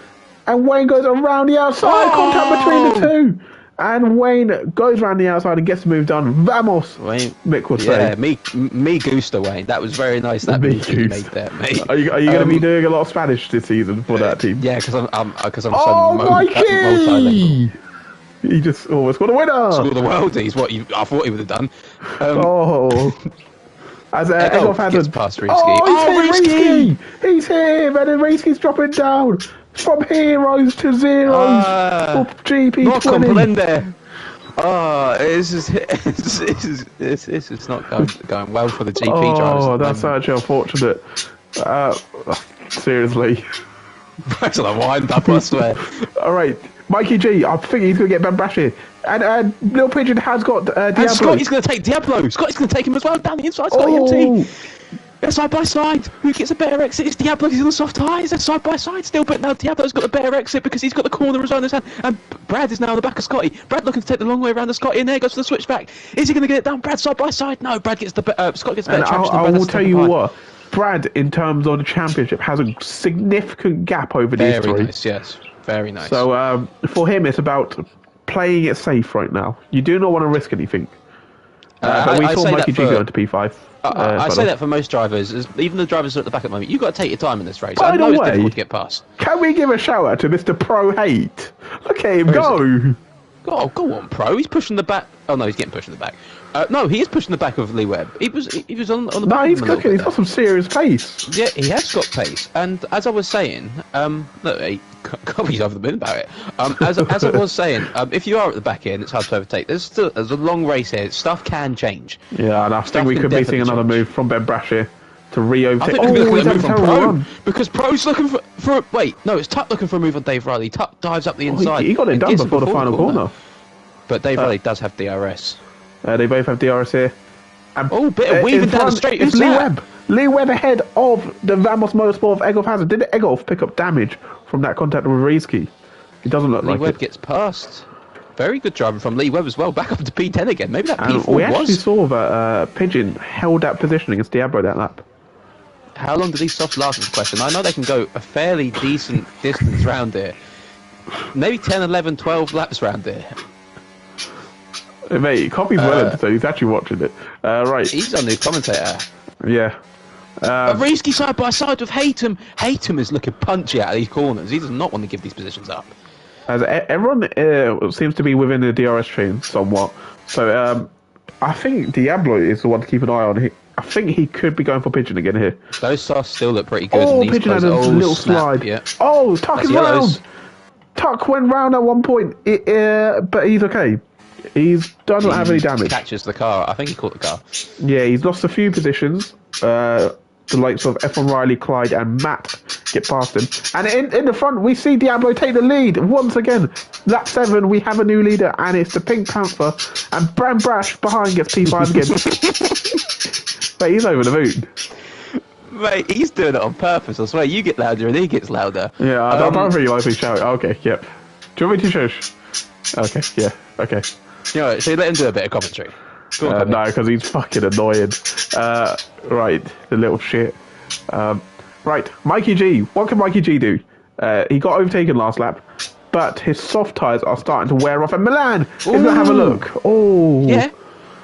And Wayne goes around the outside. Contact between the two. And Wayne goes around the outside and gets the move done. Vamos, Wayne, Mick will yeah, say. me gusta, Wayne. That was very nice. That Me move you gusta. made there, mate. Are you going to be doing a lot of Spanish this season for that team? Yeah, because I'm Oh, so Mikey! He just almost got a winner! All the worldies, I thought he would have done. Oh. As Egolf has gets a... past Reesky. Oh, he's hit Reesky! Reesky! He's him! And then Reesky's dropping down. From heroes to zeros. For GP20. Not comprende. Oh, this is not going well for the GP drivers. Oh, that's actually unfortunate. Seriously. That's a wind up, I swear. All right, Mikey G. I think he's going to get Ben Brash here. And Lil Pigeon has got Diablo. And Scotty's going to take Diablo. Scotty's going to take him as well down the inside. Scotty MT. They're side by side. Who gets a better exit? It's Diablo. He's on the soft tyres. They're side by side still, but now Diablo's got the better exit because he's got the corner as well in his hand. And Brad is now on the back of Scotty. Brad looking to take the long way around the Scotty, and there goes for the switchback. Is he going to get it down? Brad side by side. No, Brad gets the Scott gets the better And traction. I will tell you what, Brad, in terms of the championship, has a significant gap over these Very three. nice, yes. Very nice. So for him, it's about playing it safe right now. You do not want to risk anything. But we I saw say Mikey that G for- go into P5. I say that for most drivers, even the drivers at the back at the moment. You've got to take your time in this race. By I know the it's way- difficult to get past. Can we give a shout out to Mr. Pro Hate? Look at him Where go! Go on, Pro. He's pushing the back. Oh no, he's getting pushed in the back. No, he is pushing the back of Lee Webb. He was on the No, back he's of him a little cooking. bit He's got some serious pace. there. Yeah, he has got pace. And as I was saying, look, he can't be over the moon about it. As I was saying, if you are at the back end, it's hard to overtake. There's a long race here. Stuff can change. Yeah, and I Stuff think we can could be seeing definitely another change. move from Ben Brash here to re-overtake. I think we're going he's to having move a from terrible Pro run. because Pro's looking for wait. No, it's Tuck looking for a move on Dave Riley. Tuck dives up the inside. He got it and done gets before the final corner. But Dave Riley does have DRS. They both have DRS here. And, Oh, bit of weaving in down the front, straight. It's Who's Lee that? Webb. Lee Webb ahead of the Vamos Motorsport of Egolf Hazard. Did Egolf pick up damage from that contact with Reesky? It doesn't look Lee like Webb it. gets past. Very good driving from Lee Webb as well. Back up to P10 again. Maybe that And P4 we actually was. saw that Pigeon held that position against Diablo that lap. How long do these softs last is the question. I know they can go a fairly decent distance round here. Maybe 10, 11, 12 laps round here. Mate, Copy's well, so he's actually watching it. Right, He's our new commentator. yeah. Ariski side by side with Haytham. Haytham is looking punchy out of these corners. He does not want to give these positions up. As everyone seems to be within the DRS chain somewhat. So I think Diablo is the one to keep an eye on. I think he could be going for Pigeon again here. Those softs still look pretty good. Oh, and these Pigeon had a close- little snap, slide. Yeah. Oh, Tuck That's is yellows. round. Tuck went round at one point, but he's okay. He's doesn't have any damage. Catches the car. I think he caught the car. Yeah, he's lost a few positions. The likes of F1 Riley, Clyde, and Matt get past him. And in the front, we see Diablo take the lead once again. Lap 7, we have a new leader, and it's the Pink Panther. And Bram Brash behind gets P5 again. But he's over the moon. Mate, he's doing it on purpose. I swear. You get louder and he gets louder. Yeah, I don't really like to shout. Okay, yep. Do you want me to shush? Okay, yeah, okay. You know, so you let him do a bit of commentary. Go on, No, because he's fucking annoying. Right, the little shit. Right, Mikey G. What can Mikey G do? He got overtaken last lap, but his soft tyres are starting to wear off. And Milan is going to have a look. Oh. Yeah.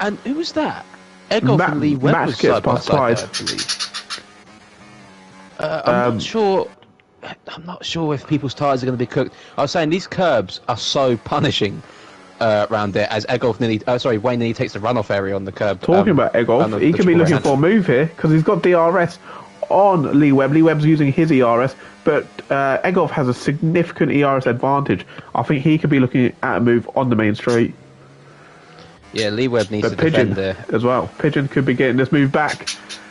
And who was that? Egolf and Lee Webb Max was gets side by past side Clyde. there, I believe. I'm not sure. I'm not sure if people's tyres are going to be cooked. I was saying these curbs are so punishing around there as Egolf Wayne nearly takes the runoff area on the curb. Talking about Egolf, he could be looking for a move here because he's got DRS on Lee Webb. Lee Webb's using his ERS, but Egolf has a significant ERS advantage. I think he could be looking at a move on the main straight. Yeah, Lee Webb needs But to defend Pigeon there. as well. Pigeon could be getting this move back.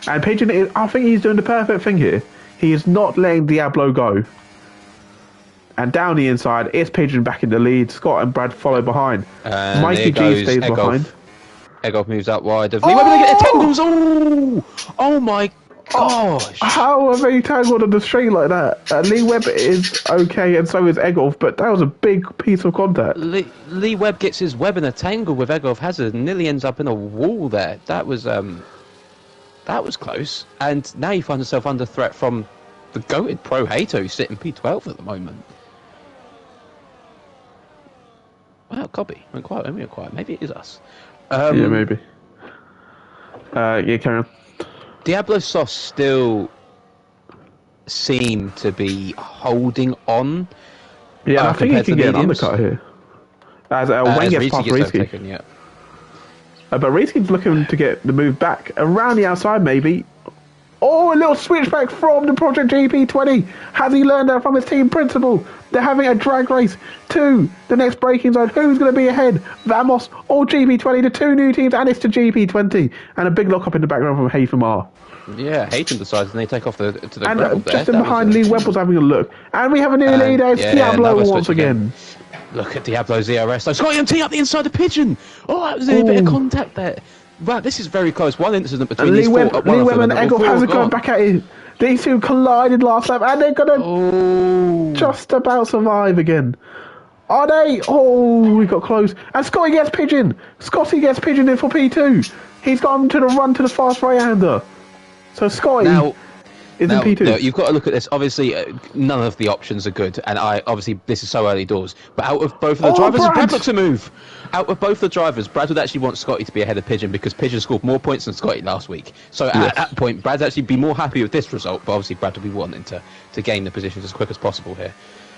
And Pigeon, I think he's doing the perfect thing here. He is not letting Diablo go. And down the inside, it's Pigeon back in the lead. Scott and Brad follow behind. And Mikey there G goes stays Egolf. behind. Egolf moves up wide of Lee Webb and they get their tangles. Oh my gosh. How are they tangled on the straight like that? Lee Webb is okay, and so is Egolf, but that was a big piece of contact. Lee Webb gets his web in a tangle with Egolf Hazard and nearly ends up in a wall there. That was close. And now he finds himself under threat from the goated Pro Hato who's sitting P12 at the moment. Wow, copy. Went quiet. Maybe it is us. Yeah, maybe. Yeah, carry on. Diablo Soft still seem to be holding on. Yeah, I think he compared to can get an mediums. undercut here. As Wayne As gets Ricci past gets Risky. overtaken, yeah. But Risky's looking to get the move back. Around the outside, maybe. Oh, a little switchback from the Project GP20. Has he learned that from his team principal? They're having a drag race to the next braking zone. Who's going to be ahead? Vamos or GP20? The two new teams, and it's the GP20. And a big lock up in the background from Haytham R. Yeah, Hayton decides and they take off to the And gravel there. just in That behind, was Lee Webb was having a look. And we have a new And, leader. It's yeah, another Diablo switch once again. Look at Diablo's ERS. So Scotty MT up the inside of Pigeon. Oh, that was a bit of contact there. Wow, this is very close. One incident between And these Lee Webb, four. Lee Webb and all Egolf four has have going gone. back at it. These two collided last lap, and they're going to Oh. just about survive again. Are they? Oh, we got close. And Scotty gets Pigeon. Scotty gets Pigeon in for P2. He's gone to the run to the fast right-hander. So Scotty Now, is in P2. no, you've got to look at this. Obviously, none of the options are good, and obviously this is so early doors. But out of both of the Oh, drivers, Brad! Brad looks a move. Out of both the drivers, Brad would actually want Scotty to be ahead of Pigeon because Pigeon scored more points than Scotty last week. So at that point, Brad's actually be more happy with this result. But obviously, Brad would be wanting to gain the positions as quick as possible here.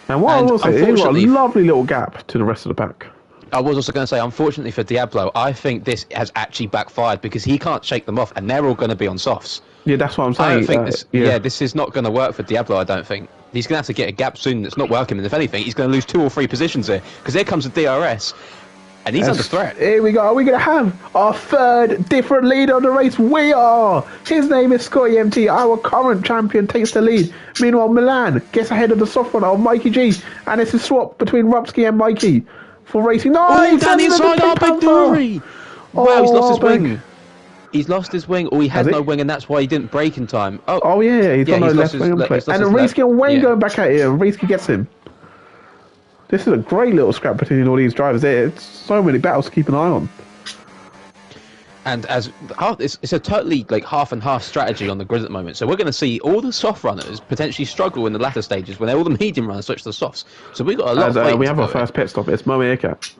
And what I will say, he's got a unfortunately- lovely little gap to the rest of the pack. I was also going to say, unfortunately for Diablo, I think this has actually backfired because he can't shake them off, and they're all going to be on softs. Yeah, that's what I'm I saying. don't think this. yeah. Yeah, this is not going to work for Diablo. I don't think he's going to have to get a gap soon. That's not working, and if anything, he's going to lose 2 or 3 positions here because there comes the DRS, and he's under threat. Here we go. Are we going to have our third different leader of the race? We are. His name is Scotty MT. Our current champion takes the lead. Meanwhile, Milan gets ahead of the soft runner of Mikey G. And it's a swap between Rupsky and Mikey for racing. No, Oh, he's down the under inside, Pink Big Panther. Dory. Wow, he's lost his Arbeck. wing. He's lost his wing, or he had Has he? no wing, and that's why he didn't brake in time. Oh, yeah, he's got no he's left lost wing on his play. he's lost And his left. Risky and Wayne Yeah. going back at it, and Risky gets him. This is a great little scrap between all these drivers there. It's so many battles to keep an eye on. And as it's a totally like half and half strategy on the grid at the moment. So we're going to see all the soft runners potentially struggle in the latter stages when all the medium runners switch to the softs. So we've got a lot As of waiting we to have go our here. first pit stop. It's Mo Aircat.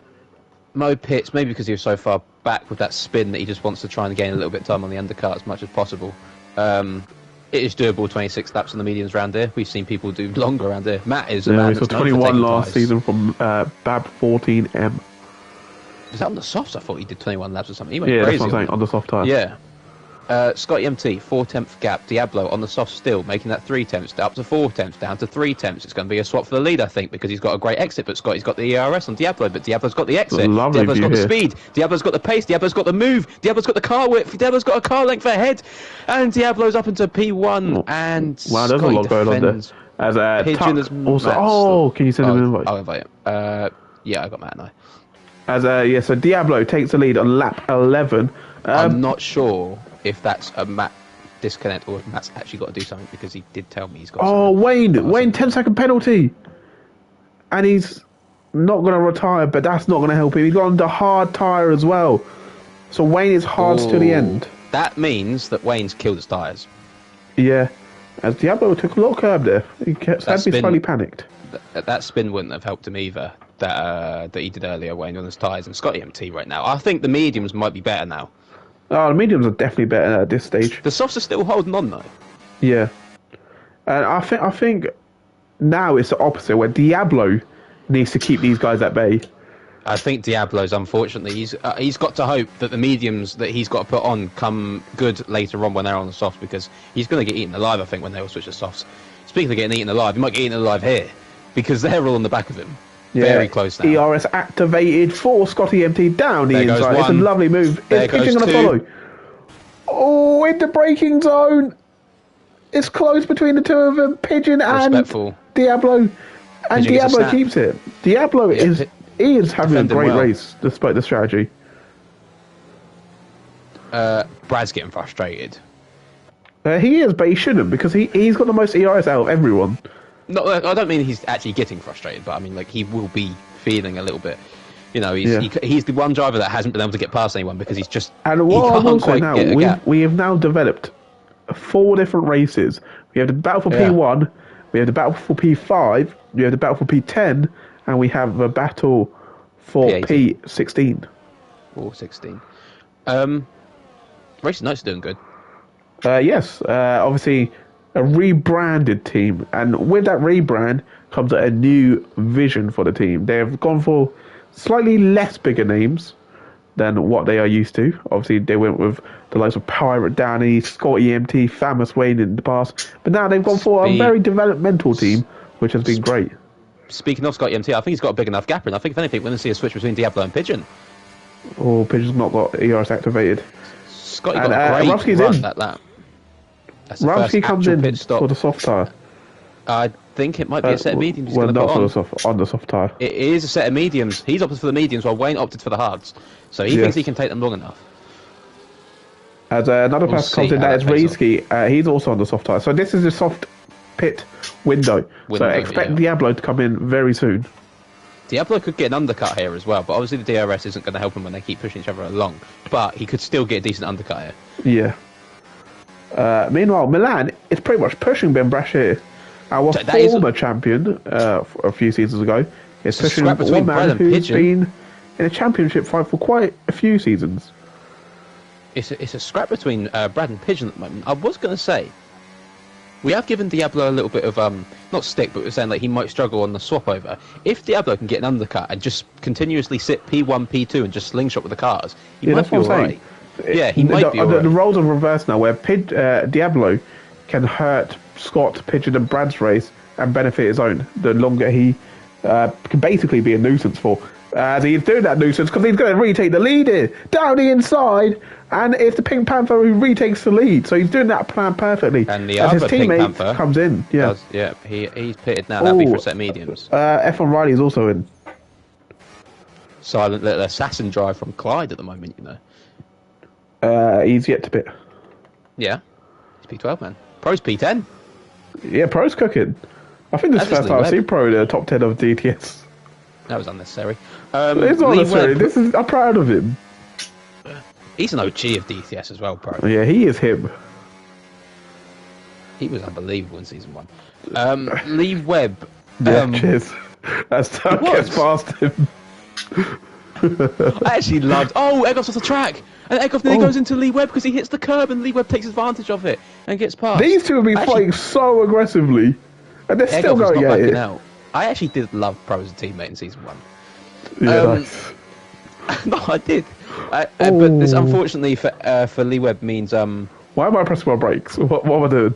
Mo Pitts, maybe because he was so far back with that spin that he just wants to try and gain a little bit of time on the undercut as much as possible. It is doable 26 laps on the mediums round here. We've seen people do longer around here. Matt is a Yeah, man we saw that's known for 21 taking last tyres. season from Bab 14M. Was that on the softs? I thought he did 21 laps or something. He went Yeah, that's crazy what I'm on saying, it. on the soft tyre. Yeah. Scotty MT, 4/10 gap. Diablo on the soft still, making that 3/10 up to 4/10, down to 3/10. It's going to be a swap for the lead, I think, because he's got a great exit, but Scotty's got the ERS on Diablo, but Diablo's got the exit. Lovely Diablo's view got the here. speed. Diablo's got the pace. Diablo's got the move. Diablo's got the car width. Diablo's got a car length ahead. And Diablo's up into P1, Oh. and Wow, there's Scotty a lot going on there. defends. As Pigeon Tuck has also. Matt Oh, still- can you send him an invite? I'll invite him. Yeah, I got Matt and I. As yeah, so Diablo takes the lead on lap 11. I'm not sure if that's a Matt disconnect or if Matt's actually got to do something because he did tell me he's got Oh, something. Wayne, 10-second penalty, and he's not going to retire, but that's not going to help him. He's got on the hard tyre as well, so Wayne is hard to the Ooh. end. That means that Wayne's killed his tyres. Yeah, as Diablo took a lot of curb there. He kept That's sadly been- slightly panicked. That spin wouldn't have helped him either. That he did earlier, Wayne on his tyres, and Scotty MT right now. I think the mediums might be better now. Oh, the mediums are definitely better at this stage. The softs are still holding on though. Yeah, and I think now it's the opposite, where Diablo needs to keep these guys at bay. I think Diablo's unfortunately he's got to hope that the mediums that he's got to put on come good later on when they're on the softs, because he's going to get eaten alive. I think when they all switch to softs. Speaking of getting eaten alive, he might get eaten alive here because they're all on the back of him. Yeah. Very close now. ERS activated for Scotty MT down the There goes inside. It's a one. lovely move. There Is Pigeon goes going to two. follow? Oh, in the braking zone. It's close between the two of them, Pigeon and Respectful. Diablo. And Pigeon gets a Diablo snap. keeps it. Diablo Yeah, he is having a defending great well. race despite the strategy. Brad's getting frustrated. He is, but he shouldn't, because he's got the most ERS out of everyone. No, I don't mean he's actually getting frustrated, but I mean like he will be feeling a little bit. You know, he's the one driver that hasn't been able to get past anyone because he's just And he what I can't will say quite now, get a gap. we have now developed 4 different races. We have the battle for Yeah. P1, we have the battle for P5, we have the battle for P10, and we have a battle for P18. P16. Or 16. Racing Notes are doing good. Yes, obviously a rebranded team, and with that rebrand comes a new vision for the team. They have gone for slightly less bigger names than what they are used to. Obviously, they went with the likes of Pirate Danny, Scotty MT, Famous Wayne in the past, but now they've gone for a Speed- very developmental team, which has been great. Speaking of Scotty MT, I think he's got a big enough gap in. I think if anything, we're going to see a switch between Diablo and Pigeon. Oh, Pigeon's not got ERS activated. Scotty And, got a great Rumsky's run in. that lap. That's the first Ramsky comes actual in pit stop. for the soft tyre. I think it might be a set of mediums he's Well, going to not put for on. the soft, on the soft tyre. It is a set of mediums. He's opted for the mediums while Wayne opted for the hards. So he Yes. thinks he can take them long enough. As another We'll person comes see in, how that is that plays out. Risky. He's also on the soft tyre. So this is the soft pit window. So expect yeah. Diablo to come in very soon. Diablo could get an undercut here as well, but obviously the DRS isn't going to help him when they keep pushing each other along. But he could still get a decent undercut here. Yeah. Meanwhile, Milan is pretty much pushing Ben Brash here. Our That is former champion a few seasons ago is a pushing scrap between one Brad man and who's Pigeon. been in a championship fight for quite a few seasons. It's a scrap between Brad and Pigeon at the moment. I was going to say, we have given Diablo a little bit of, not stick, but we're saying like he might struggle on the swap over. If Diablo can get an undercut and just continuously sit P1, P2 and just slingshot with the cars, he Yeah, might that's be what I'm alright. Yeah, he might be the alright. roles are reversed now, where Diablo can hurt Scott, Pigeon, and Brad's race and benefit his own. The longer he can basically be a nuisance for. As he's doing that nuisance, because he's going to retake the lead here, down the inside, and it's the Pink Panther who retakes the lead. So he's doing that plan perfectly. And the as his other Pink teammate Panther comes in. Yeah. He's pitted now. That'd be for Oh, a set of mediums. F1 Riley is also in. Silent little assassin drive from Clyde at the moment, you know. He's yet to pit. Yeah. He's P12, man. Pro's P10. Yeah, Pro's cooking. I think this is the That's first time I've Lee seen Webb. Pro in the top 10 of DTS. That was unnecessary. It's not Lee necessary. Webb, I'm proud of him. he's an OG of DTS as well, Pro. Yeah, he is him. He was unbelievable in Season 1. Lee Webb. Yeah, cheers. As Tuck was. gets past him. I actually loved. Oh, Egoff's off the track, and Egoff nearly goes into Lee Webb because he hits the curb, and Lee Webb takes advantage of it and gets past. These two have been fighting so aggressively, and they're still Egoff is going not at backing it. out. I actually did love Pro as a teammate in season 1. Yeah, Um, nice. No, I did. But this, unfortunately, for Lee Webb means Why am I pressing my brakes? What am I doing?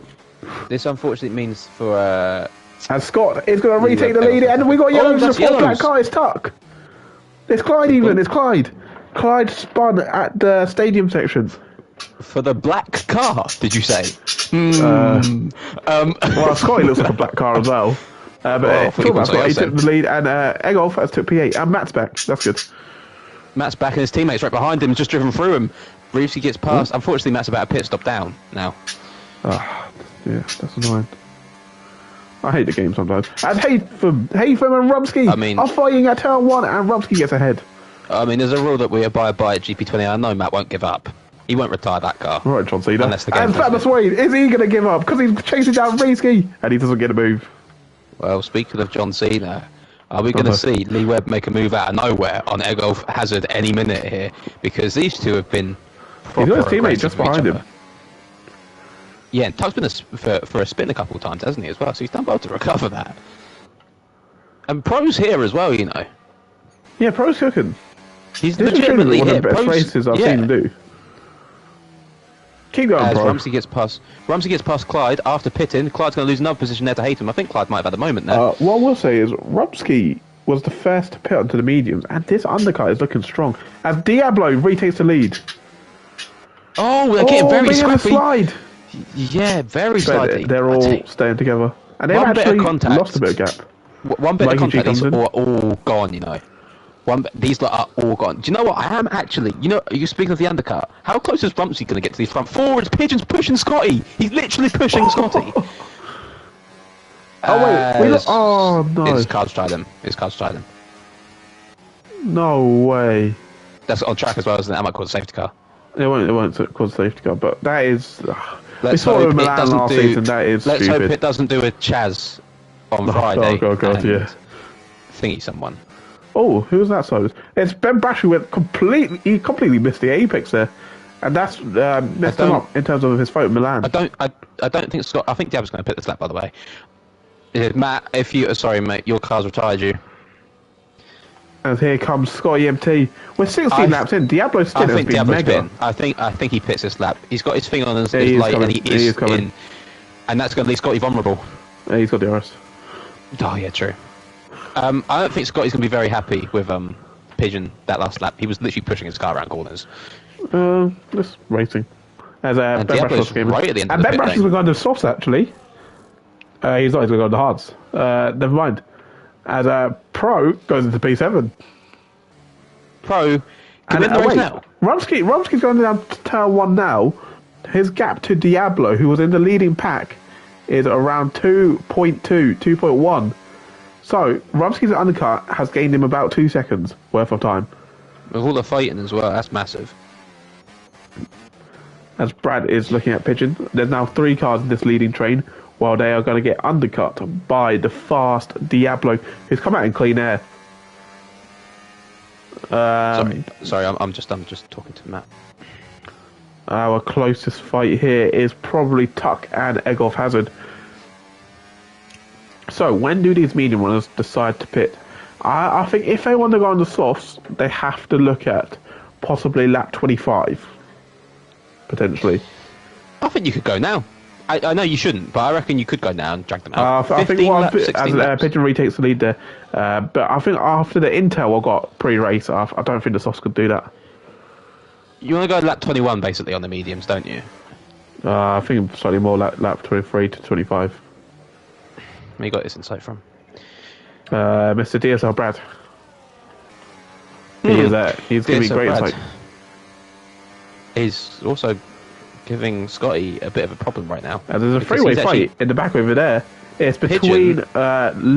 this unfortunately means for And Scott is going to Lee retake Webb, the lead, Egoff. and we got yellows that's in the front. Black yellows. car is stuck. It's Clyde even. It's Clyde. Clyde spun at the stadium section. for the black car. Did you say? Well, Scotty looks like a black car as well. But I thought you were Scott, he gonna say took the lead, and Egolf has took P8, and Matt's back. That's good. Matt's back and his teammates right behind him, just driven through him. Reevesy gets past. Unfortunately, Matt's about a pit stop down now. Yeah, that's annoying. I hate the game sometimes. And Haytham and Rumsky I mean- are fighting at turn 1, and Rumsky gets ahead. I mean, there's a rule that we abide by at GP20. I know Matt won't give up. He won't retire that car. Right, John Cena. Unless the game And does Fatmas it. Wade, is he going to give up? Because he's chasing down Reesky, and he doesn't get a move. Well, speaking of John Cena, are we going to see Lee Webb make a move out of nowhere on Egolf Hazard any minute here? Because these two have been. He's got his proper teammate aggressive just with each behind him. other. Yeah, and Tug's been for a spin a couple of times, hasn't he, as well? So he's done well to recover that. And Pro's here as well, you know. Yeah, Pro's cooking. He's This is truly legitimately one of here. the best Pro's- races I've yeah. seen him do. Keep going, As Pro. Rumsey gets past Clyde after pitting. Clyde's going to lose another position there to Haytham. I think Clyde might have had a moment there. What I will say is, Rumsky was the first to pit onto the mediums, and this undercut is looking strong. As Diablo retakes the lead. Oh, they're getting very they're gonna scrappy. slide. Yeah, very But slidey. they're I all tell you, staying together. And they've One bit of actually contact. lost a bit of gap. one bit Mikey of G contact, these comes in. are all gone, you know. These lot are all gone. Do you know what? I am actually, you know, you speaking of the undercut, how close is Rumsey going to get to these front forwards? Pigeon's pushing Scotty. He's literally pushing Scotty. Oh, wait. Oh, no. His cards tried him. No way. That's on track as well, isn't it? That might cause a safety car. It won't cause a safety car, but that is... we Let's saw it hope with it Milan doesn't last do. season. That is Let's stupid. hope it doesn't do a Chaz on Friday. God, and yeah. Thingy someone. Oh, who was that side? It's Ben Brashley went completely... He completely missed the apex there. And that's messed him don't- up in terms of his fight with Milan. I don't think Scott. I think Diablo's going to pit this lap, by the way. Matt, if you sorry, mate, your car's retired you. And here comes Scotty MT. We're 16 laps in. Diablo's I stint has think been Diablo's mega. been. I think he pits this lap. He's got his thing on his Yeah, he is light, coming. and He is coming. in, and that's going to leave Scotty vulnerable. He's got the RS. Oh yeah, true. I don't think Scotty's going to be very happy with Pigeon that last lap. He was literally pushing his car around corners. Just racing. As Ben Diablo's Brashley's came in. right at the end of And the Ben pit Brashley's lane. going to softs actually. He's not. He's going to go the hards. Never mind. As Pro goes into P7. Pro, can And win the race wait, now. Rumsky's going down to turn 1 now. His gap to Diablo, who was in the leading pack, is around 2.1. So Rumsky's undercut has gained him about 2 seconds worth of time. With all the fighting as well, that's massive. As Brad is looking at Pigeon, there's now 3 cars in this leading train, while they are going to get undercut by the fast Diablo, who's come out in clean air. Sorry, I'm just talking to Matt. Our closest fight here is probably Tuck and Egolf Hazard. So, when do these medium runners decide to pit? I think if they want to go on the softs, they have to look at possibly lap 25. Potentially. I think you could go now. I know you shouldn't, but I reckon you could go now and drag them out. I think 15 one, laps, 16 as laps. Pigeon retakes the lead there. But I think after the intel I got pre-race, I don't think the softs could do that. You want to go lap 21 basically on the mediums, don't you? I think slightly more lap 23 to 25. Where you got this insight from? Mr. DSL Brad. He is there. He's giving me DSL great Brad. insight. He's also giving Scotty a bit of a problem right now. There's a Because freeway he's fight actually- in the back over there. It's between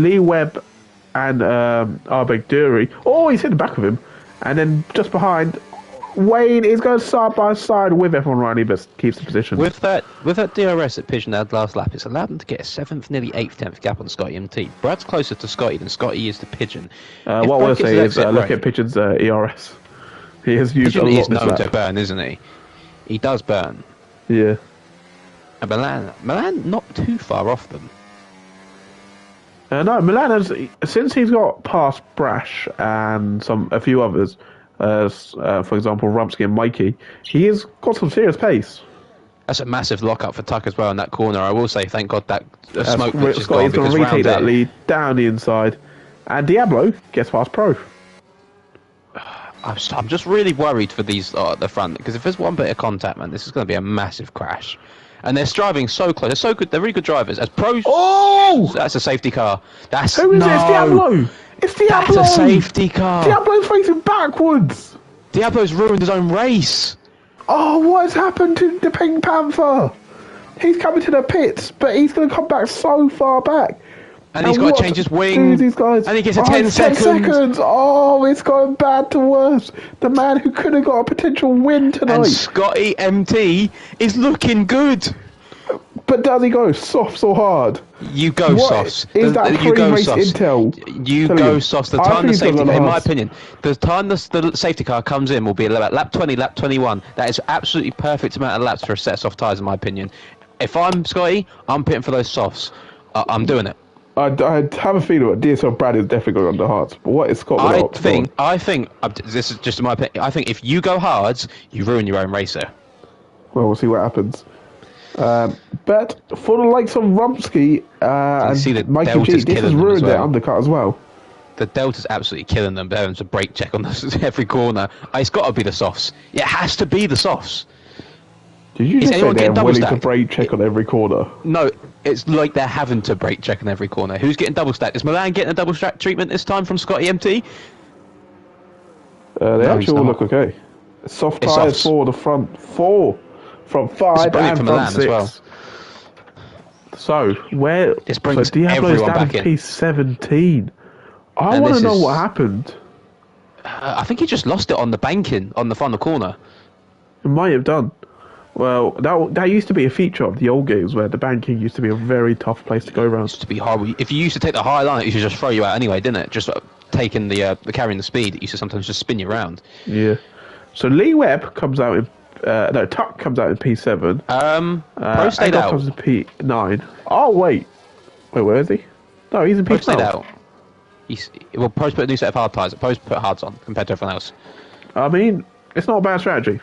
Lee Webb and Arbeg Dury. Oh, he's in the back of him. And then just behind, Wayne is going side by side with everyone running, but keeps the position. With that DRS that Pigeon had last lap, it's allowed them to get a 7th, nearly 8th, 10th gap on Scotty MT. Brad's closer to Scotty than Scotty is to Pigeon. What I want to say is look at Pigeon's ERS. He has used Pigeon a lot is this known lap. to burn, isn't he? He does burn. Yeah. And Milan not too far off them. No, Milan has, since he's got past Brash and a few others, for example, Rumsky and Mikey, he has got some serious pace. That's a massive lock-up for Tuck as well in that corner. I will say, thank God that smoke glitch is Scotty's gone, going to because retake round that it, lead down the inside. And Diablo gets past Pro. I'm just really worried for these at the front, because if there's one bit of contact, man, this is going to be a massive crash. And they're driving so close. They're so good. They're really good drivers. As pros, Oh! that's a safety car. That's Who is it? It's Diablo! It's Diablo! That's a safety car. Diablo's racing backwards! Diablo's ruined his own race. Oh, what has happened to the Pink Panther? He's coming to the pits, but he's going to come back so far back. And he's got what to change his do wing. these guys? And he gets a 10 10 seconds. Oh, it's going bad to worse. The man who could have got a potential win tonight. And Scotty MT is looking good. But does he go softs or hard? You go What softs. is that You go pre-race softs. intel? You telling go you? softs. The I time the think he's safety, gonna in my last. opinion, the time the safety car comes in will be about lap 20, lap 21. That is absolutely perfect amount of laps for a set of soft tyres, in my opinion. If I'm Scotty, I'm pitting for those softs. I'm doing it. I have a feeling that DSL Brad is definitely going under hards. But what is Scott? I think this is just my opinion. I think if you go hards, you ruin your own racer. Well, we'll see what happens. But for the likes of Rumsky see and that Mikey Delta's G, this killing has them as ruined their well. undercut as well. The Delta's absolutely killing them. They're having to brake check on this every corner. It's got to be the softs. It has to be the softs. Did you Is just say anyone they're getting double willing to stacked? brake check on every corner? No, it's like they're having to brake check on every corner. Who's getting double stacked? Is Milan getting a double stack treatment this time from Scotty MT? They No, he's actually all not. look okay. Soft It's tyres softs. for the front four, front It's five, brilliant and for front Milan six. as well. So where? This brings so Diablo's everyone down back to in. P17. I And want to this know is- what happened. I think he just lost it on the banking on the final corner. It might have done. Well, that used to be a feature of the old games where the banking used to be a very tough place to go around. Used to be horrible. If you used to take the high line, it used to just throw you out anyway, didn't it? Just taking the carrying the speed, it used to sometimes just spin you around. Yeah. So Lee Webb comes out in Tuck comes out in P7. Pro stayed Adolf out. comes in P9. Oh wait, where is he? No, he's in Pro P12. stayed out. Pro's put a new set of hard tyres. Pro's put hards on compared to everyone else. I mean, it's not a bad strategy.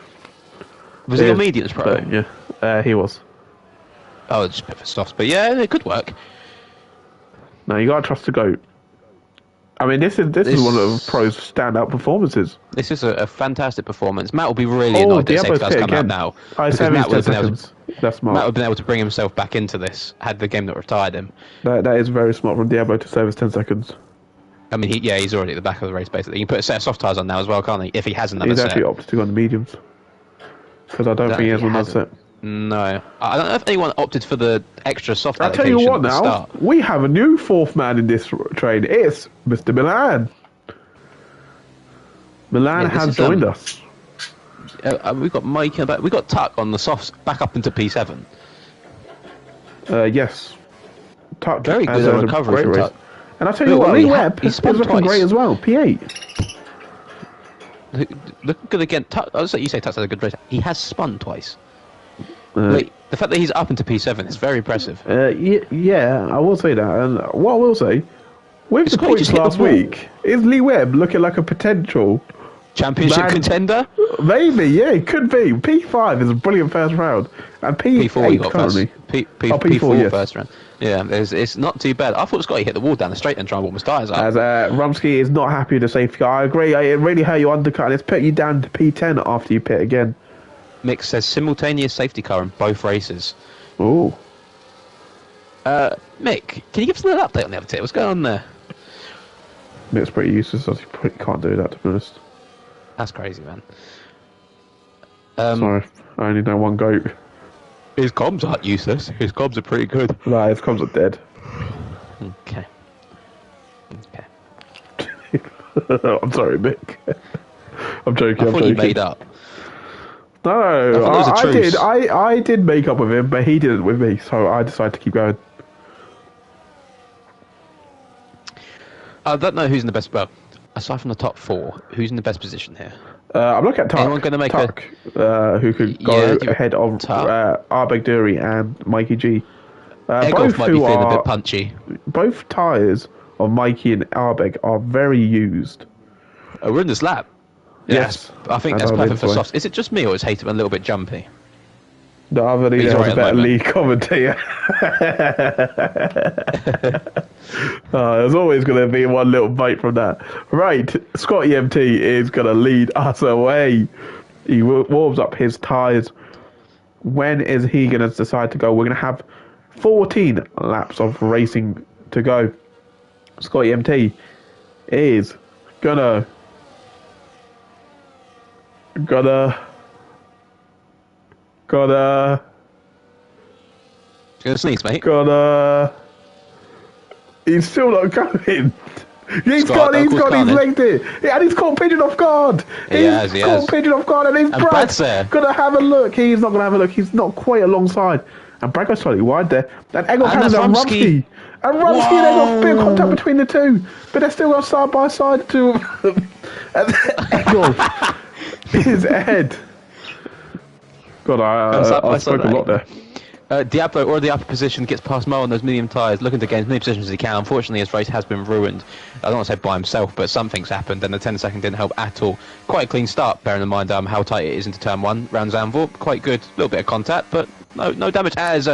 Was he It on is, mediums, Pro? but, yeah, he was. Oh, just a bit for softs, but yeah, it could work. No, you gotta trust the goat. I mean, this is one of Pro's standout performances. This is a fantastic performance. Matt will be really Oh, annoyed that Diablo's safety car's hit come out again. now. I because said Matt he's would 10 have been able seconds. That's Matt would smart. have been able to bring himself back into this had the game not retired him. That is very smart from Diablo to save us 10 seconds. I mean, he's already at the back of the race, basically. He can put a set of soft tyres on now as well, can't he? If he has another He's set. actually opted to go on the mediums. Because I don't think he has another set. No. I don't know if anyone opted for the extra soft I'll tell you allocation what at the now, start. we have a new fourth man in this train. It's Mr. Milan. Milan Yeah, this has is, joined us. We've got Mike, but we got Tuck on the softs back up into P7. Yes. Tuck Very good has at had a recovery great from race. Tuck. And I'll tell you Look, what, well, Lee he Webb he is spun looking twice. great as well. P8. Look good again. Tuck, I was like you say, Tuck's had a good race. He has spun twice. Uh, Like, the fact that he's up into P7 is very impressive. yeah, I will say that. And what I will say, with It's the quite points just hit the last wall. week, is Lee Webb looking like a potential? Championship Man- contender? Maybe, yeah, it could be. P5 is a brilliant first round. And P8 P4 you got currently. first. P4 P4, yes. first round. Yeah, it's not too bad. I thought Scotty hit the wall down the straight and try and warm his tyres up. As Rumsky is not happy with the safety car. I agree. It really hurt you undercut. And it's put you down to P10 after you pit again. Mick says simultaneous safety car in both races. Ooh. Mick, can you give us a little update on the other two? What's going on there? It's pretty useless. So you can't do that, to be honest. That's crazy, man. Sorry. I only know one goat. His comms aren't useless. His comms are pretty good. No, his comms are dead. Okay. I'm sorry, Mick. I'm joking. I I'm thought you joking. made up. No, thought there was a I truce. did. I did make up with him, but he didn't with me, so I decided to keep going. I don't know who's in the best. Well, aside from the top 4, who's in the best position here? I'm looking at Tuck. Anyone gonna make Tuck, who could go Yeah, you- ahead of Tuck. Arbeg Dury and Mikey G. Egolf Both might be who feeling a are bit punchy. both tyres of Mikey and Arbeg are very used. Oh, we're in this lap. Yes, I think I that's know, perfect for Vince, softs. Is it just me, or is Haytham a little bit jumpy? The other He's leader right has a at the better moment. lead commentator. There's always going to be one little bite from that. Right, Scotty MT is going to lead us away. He warms up his tyres. When is he going to decide to go? We're going to have 14 laps of racing to go. Scotty MT is gonna Gonna sneeze, mate. He's still not coming. He's Scott, got, he's Uncle's got, he's carnage. legged it. Yeah, and he's caught Pigeon off guard. He has. Caught Pigeon off guard, and he's And Brad's there. gonna have a look. He's not gonna have a look. He's not quite alongside. And Brad goes slightly wide there. And Egolf And has a that's Rumsky. Rumsky. And Rumsky and Egolf, bit of Whoa. contact between the two. But they're still side by side to and Egolf is ahead. God, Side by I spoke a side. lot there. Diablo, already up in position, gets past Mo on those medium tyres, looking to gain as many positions as he can. Unfortunately, his race has been ruined. I don't want to say by himself, but something's happened, and the 10-second didn't help at all. Quite a clean start, bearing in mind how tight it is into turn 1 round Zandvoort. Quite good, little bit of contact, but no damage. As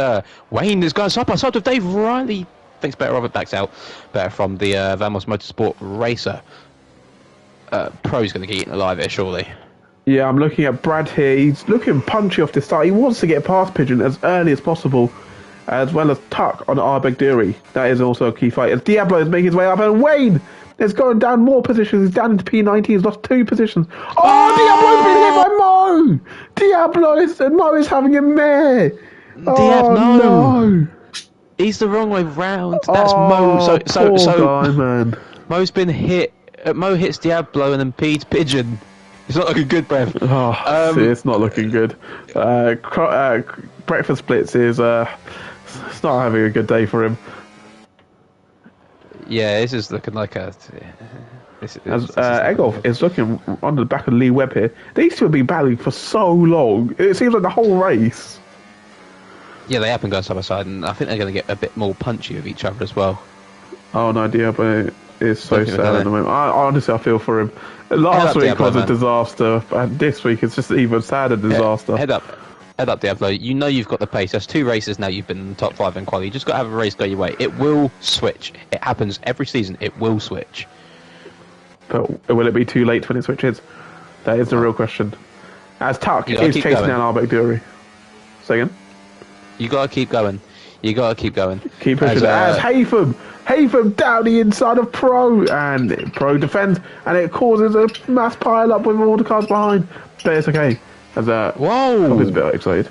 Wayne is going side by side with Dave Riley. Thinks better of it, backs out. Better from the Vamos Motorsport racer. Pro's going to get eaten alive here, surely. Yeah, I'm looking at Brad here. He's looking punchy off the start. He wants to get past Pigeon as early as possible, as well as Tuck on Arbeg Dury. That is also a key fight. As Diablo is making his way up, and Wayne is going down more positions. He's down into P19. He's lost 2 positions. Oh, Diablo's been hit by Mo! Mo is having a mare. Diab, no. no. He's the wrong way round. That's Oh, Mo. poor guy, man. Mo's been hit. Mo hits Diablo and impedes Pigeon. It's not looking good, Brev. Oh, see, it's not looking good. Breakfast Splits is it's not having a good day for him. Yeah, this is looking like a. As Egolf is looking on the back of Lee Webb here. These two have been battling for so long. It seems like the whole race. Yeah, they have been going side by side, and I think they're going to get a bit more punchy with each other as well. Oh no, Diablo is so Don't think sad we've at the moment. Honestly, I feel for him. Last up, week Diablo, was a man. disaster, and this week it's just even sadder disaster. Head up, Diablo. You know you've got the pace. There's 2 races now. You've been in the top 5 in quali. You just got to have a race go your way. It will switch. It happens every season. It will switch. But will it be too late when it switches? That is the real question. As Tuck You gotta is keep chasing going. down Arbeg Dury. Say again? You got to keep going. You got to keep going. Keep pushing. As Haytham down the inside of Pro, and Pro defends, and it causes a mass pile up with all the cars behind. But it's okay. As Whoa! is a bit excited.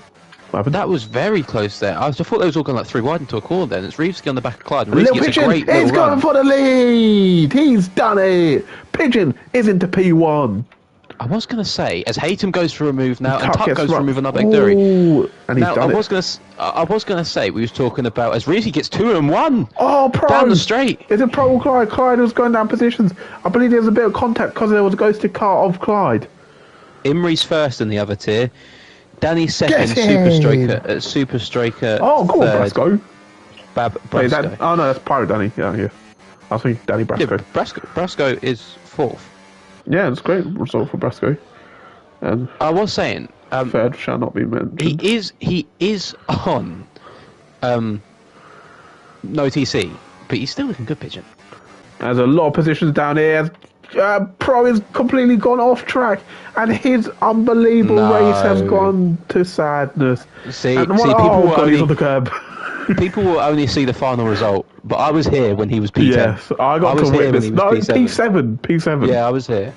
What happened? That was very close there. I thought they was all going like 3 wide into a corner then. It's Reevesky on the back of Clyde. And Reevesky Little gets a Pigeon, great he's little gone run. for the lead. He's done it. Pigeon is into P1. I was going to say, as Haytham goes for a move now, and Tuck gets goes for a run- move on Arbeg Dury. Ooh, and he's Now, done I it. was going to say, we was talking about, as Reevesky gets 2 and 1 Oh, Pro! down the straight. Is it Pro or Clyde? Clyde was going down positions. I believe there was a bit of contact because there was a ghosted car of Clyde. Imri's first in the other tier. Danny's second, Get Super Striker Oh, go on, third. Brasco. Brasco. Wait, oh, no, that's Pirate Danny. Yeah. I was thinking Danny Yeah, Brasco. Brasco is 4th. Yeah, it's a great result for Brasco. And I was saying, third shall not be mentioned. he is on no TC, but he's still looking good, Pigeon. There's a lot of positions down here. Pro is completely gone off track, and his unbelievable No. race has gone to sadness. See, And people oh, will God, he's only- on the curb. People will only see the final result, but I was here when he was P10. Yes, I got was to here when witness. he No, was P7. P7. Yeah, I was here.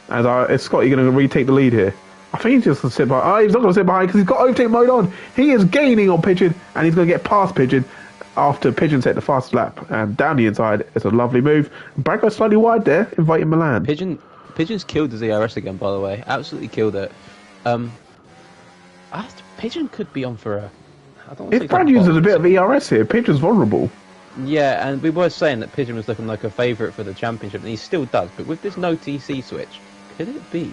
And is Scotty going to retake the lead here? I think he's just going to sit behind. Oh, he's not going to sit behind because he's got overtake mode on. He is gaining on Pigeon, and he's going to get past Pigeon after Pigeon set the fastest lap. And down the inside, it's a lovely move. Brad goes slightly wide there, inviting Milan. Pigeon's killed the ZRS again, by the way. Absolutely killed it. Pigeon could be on for a. I don't want to If say Brad top uses a bottom, bit of ERS here, Pigeon's vulnerable. Yeah, and we were saying that Pigeon was looking like a favourite for the championship, and he still does. But with this no TC switch, could it be?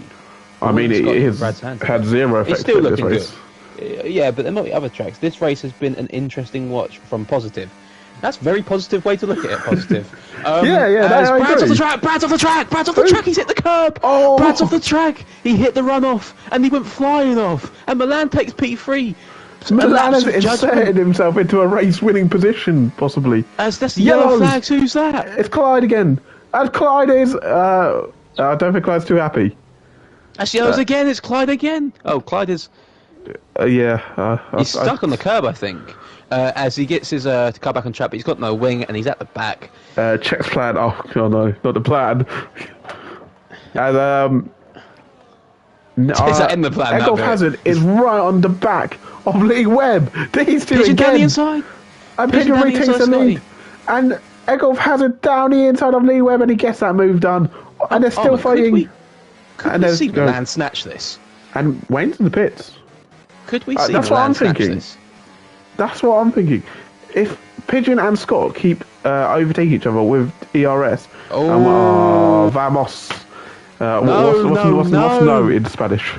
I mean, it has Brad's hands. had zero effect It's still in this looking race. good. Yeah, but there might be other tracks. This race has been an interesting watch from positive. That's a very positive way to look at it. Positive. Yeah, as I Brad's agree. off the track. Brad's off the track. Brad's off the track. He's hit the curb. Oh. Brad's off the track. He hit the runoff and he went flying off. And Milan takes P3. Milan has Lapse of inserted judgment. himself into a race-winning position, possibly. As that's yellow Yellows. flags. Who's that? It's Clyde again. And Clyde is... I don't think Clyde's too happy. That's yellows again. It's Clyde again. Oh, Clyde is. He's stuck on the curb, I think. As he gets his car back on track, but he's got no wing and he's at the back. Check's plan. Oh no, not the plan. And Is that in the plan, that Egolf bit? Hazard is right on the back of Lee Webb. These two Pigeon down the again. inside. And Pigeon Pigeon down the retains inside, the lead. Scotty. And Egolf Hazard down the inside of Lee Webb, and he gets that move done. And they're still but fighting. Could And we there's see go- Milan snatch this? And Wayne's in the pits. Could we see that's what Milan I'm snatch thinking. this? That's what I'm thinking. If Pigeon and Scott keep overtake each other with ERS, vamos. What's no in Spanish?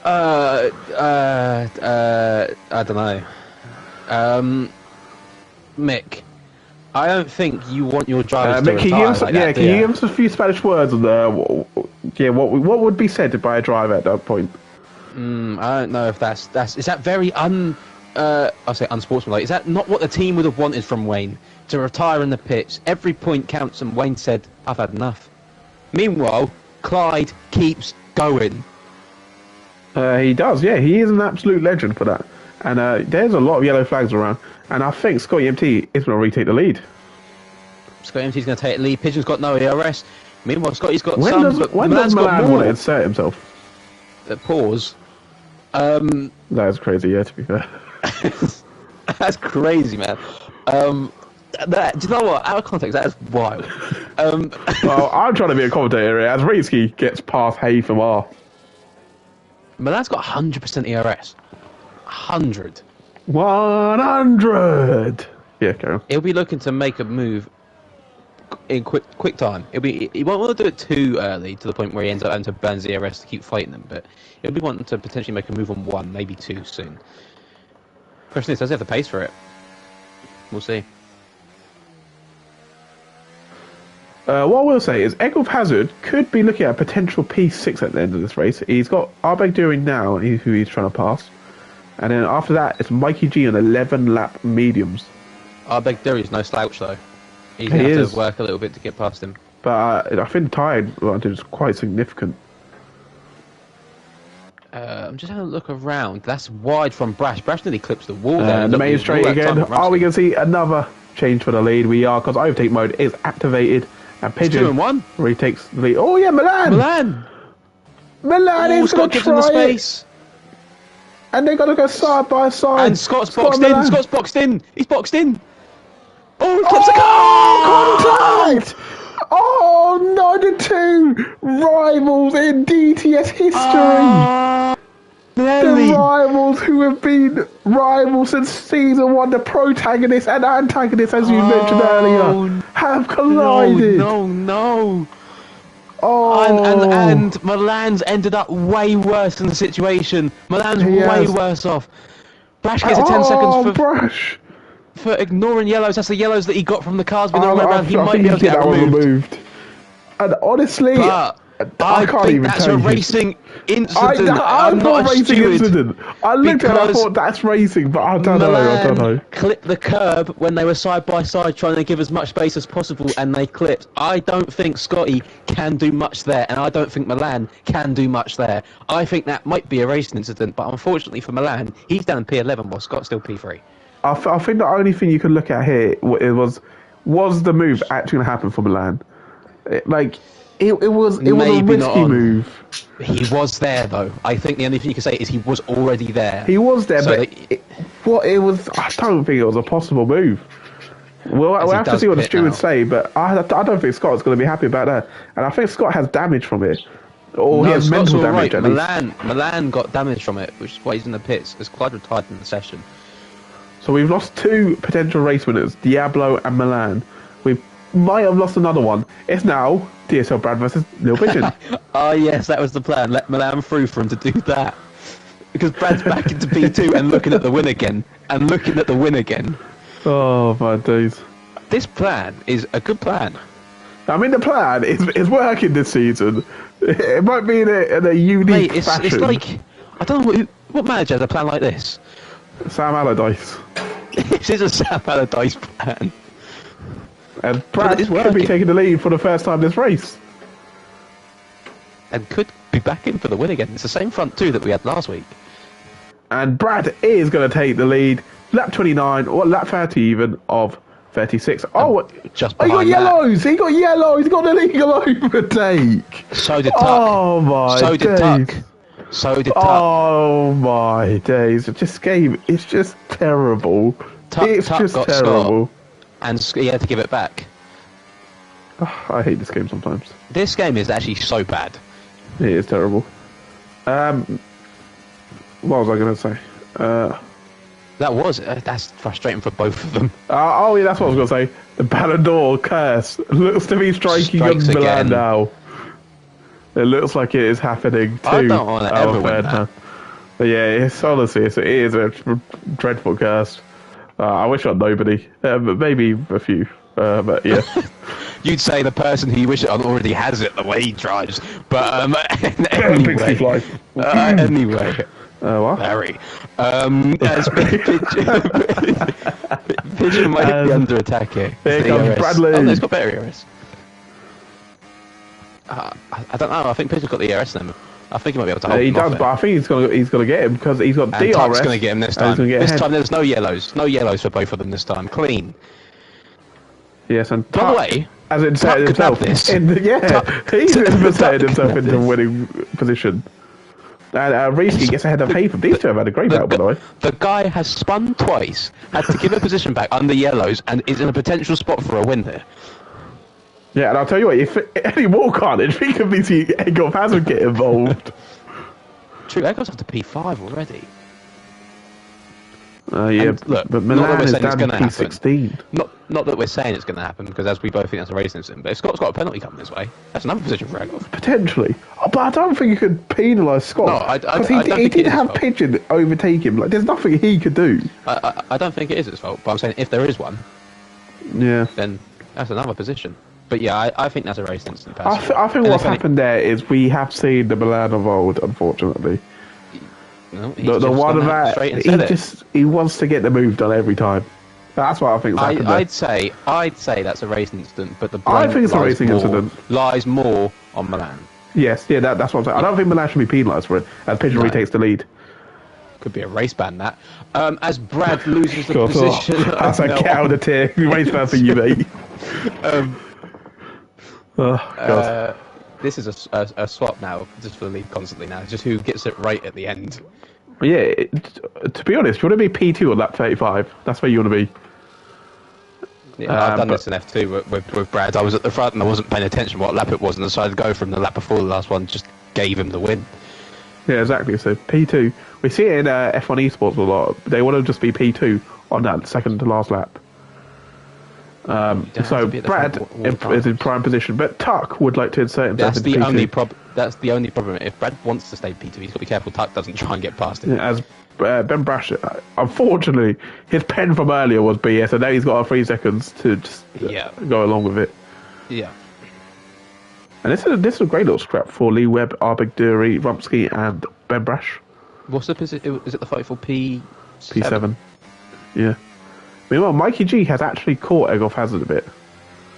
I don't know. Mick, I don't think you want your drivers to Mick, can you retire give us, like yeah, that, can do you you? give us a few Spanish words? What would be said by a driver at that point? I don't know if that's is that very I'll say unsportsmanlike. Is that not what the team would have wanted from Wayne? To retire in the pits, every point counts, and Wayne said, "I've had enough." Meanwhile, Clyde keeps going. He does, yeah. He is an absolute legend for that. And there's a lot of yellow flags around. And I think Scotty MT is going to retake the lead. Scott MT's going to take the lead. Pigeon's got no ERS. Meanwhile, Scotty's got When some. does but Milan got want more. to insert himself? Pause. That is crazy, yeah, to be fair. That's crazy, man. Do you know what? Out of context, that is wild. Well, I'm trying to be a commentator here as Reeski gets past Hay from R. Milan's got 100% ERS. 100. 100! Yeah, carry on. He'll be looking to make a move in quick time. He won't want to do it too early to the point where he ends up having to burn ERS to keep fighting them, but he'll be wanting to potentially make a move on one, maybe two soon. Question is, does he have the pace for it? We'll see. What I will say is Egolf Hazard could be looking at a potential P6 at the end of this race. He's got Arbeg doing now, who he's trying to pass. And then after that, it's Mikey G on 11 lap mediums. Arbeg Derry's no slouch, though. He's He going to have is. to work a little bit to get past him. But I think the tyre advantage is quite significant. I'm just having a look around. That's wide from Brash. Brash nearly clips the wall there. The main straight again. Are we going to see another change for the lead? We are, because overtake mode is activated. And Pigeon 2 and 1. retakes the lead. Oh, yeah, Milan! Milan! Milan Oh, is Scott going to gives him the try it. space. And they're going to go side by side. And Scott's Scott boxed and in. Milan. Scott's boxed in. He's boxed in. Oh, he clips the car. Contact! Oh, 92 rivals in DTS history. The Nelly. rivals who have been rivals since season 1, the protagonist and antagonist, as you mentioned earlier, have collided. No. Oh, And Milan's ended up way worse in the situation. Milan's He way has. worse off. Brash gets a 10 seconds Brash. for ignoring yellows. That's the yellows that he got from the cars being I all around. He might think be able to did get that one removed. removed. And honestly, But I can't think even that's tell a you. racing incident. I'm not a racing steward. incident. I looked at it and I because thought that's racing, but I don't know. I don't know. Milan clipped the curb when they were side by side trying to give as much space as possible, and they clipped. I don't think Scotty can do much there, and I don't think Milan can do much there. I think that might be a racing incident, but unfortunately for Milan, he's down in P11 while Scott's still P3. I think the only thing you could look at here was the move actually going to happen for Milan? It was a Maybe not risky on. move. He was there, though. I think the only thing you can say is he was already there. He was there, So but they- it was. I don't think it was a possible move. We'll he have to does see what the pit stewards now. say, but I don't think Scott's going to be happy about that. And I think Scott has damage from it. Or he has Scott's mental all right. damage at least. Milan got damage from it, which is why he's in the pits. As Clyde retired in the session. So we've lost 2 potential race winners, Diablo and Milan. We might have lost another one. It's now DSL Brad versus Lil Pigeon. Oh yes, that was the plan. Let Milan through for him to do that. Because Brad's back into P2 and looking at the win again. And looking at the win again. Oh my days. This plan is a good plan. I mean, the plan is working this season. It might be in a unique Mate, fashion. it's like... I don't know what manager has a plan like this. Sam Allardyce. This is a Sam Allardyce plan. And But Brad it's could be working. taking the lead for the first time this race. And could be back in for the win again. It's the same front two that we had last week. And Brad is going to take the lead. Lap 29, or lap 30 even, of 36. Oh, Just he got behind that. yellows! He got yellows! He got an illegal overtake! So did Tuck. Oh my so did days. Tuck. So did Tuck. Oh my days. This game is just terrible. It's Tuck just got terrible. And he had to give it back. I hate this game sometimes. This game is actually so bad. It is terrible. What was I going to say? That's frustrating for both of them. Oh, yeah, that's what I was going to say. The Ballon d'Or curse looks to be striking Strikes on Milan again. now. It looks like it is happening too. I don't wanna ever win that. But yeah, it's honestly, it is a dreadful curse. I wish on nobody, but maybe a few. But yeah, You'd say the person who you wish it on already has it the way he drives. But Pixie fly. anyway, What? Larry. As Pigeon might be under attack here. Here The comes ERS. Bradley. Oh, no, it's got better ERS. I don't know. I think Pigeon's got the ERS now. I think he might be able to hold He him off does, it. but I think he's gonna get him because he's got And DRS. Tuck's going to get him this and he's time. gonna get This ahead. time there's no yellows. No yellows for both of them this time. Clean. Yes, and By the Tuck way, has inserted Tuck could have himself this. he's inserted Tuck himself could into have winning position. And Reesky gets ahead of Haytham. These two have had a great battle, by the way. The guy has spun twice, had to give a position back under yellows, and is in a potential spot for a win here. Yeah, and I'll tell you what, if any more carnage, we can be seeing Egolf Hazard get involved. True, that goes up to P5 already. Yeah, And look, but not that Milan we're is saying it's down to gonna happen. P16. Not that we're saying it's going to happen, because as we both think that's a racing sim, but if Scott's got a penalty coming his way, that's another position for Egolf. Potentially. Oh, but I don't think you could penalise Scott. No, I Because don't he think it did is have his fault. Pigeon overtake him. Like, there's nothing he could do. I don't think it is his fault, but I'm saying if there is one, Yeah. then that's another position. But yeah, I think that's a race incident. I think And what's if any- happened there is we have seen the Milan of old, unfortunately. No, he's The just one gone out that straight and said it. he wants to get the move done every time. That's what I think's happened there. I'd say that's a racing incident, but the I blame think it's a lies racing more- incident. Lies more on Milan. Yes, yeah, that's what I'm saying. I don't think Milan should be penalised for it, as Pigeon No. retakes the lead. Could be a race ban that. As Brad loses the God, position. that's a No. counter tier. Race ban for you, mate. Oh, God. This is a swap now, just for the lead constantly now. Just who gets it right at the end. Yeah, to be honest, you want to be P2 on lap 35. That's where you want to be. Yeah, I've done but- this in F2 with Brad. I was at the front and I wasn't paying attention what lap it was, and decided to go from the lap before the last one. Just gave him the win. Yeah, exactly. So P2. We see it in F1 Esports a lot. They want to just be P2 on that second to last lap. have So to be at the Brad front all the time. is in prime position, but Tuck would like to insert himself That's into the P2. only That's the only problem. If Brad wants to stay P2, he's got to be careful Tuck doesn't try and get past him. As Ben Brash, unfortunately, his pen from earlier was BS, and now he's got 3 seconds to just Yeah. go along with it. Yeah. And this is a great little scrap for Lee Webb, Arbig Dury, Rumsky, and Ben Brash. What's the position? Is it the fight for P7? P7. Yeah. Meanwhile, Mikey G has actually caught Egolf Hazard a bit.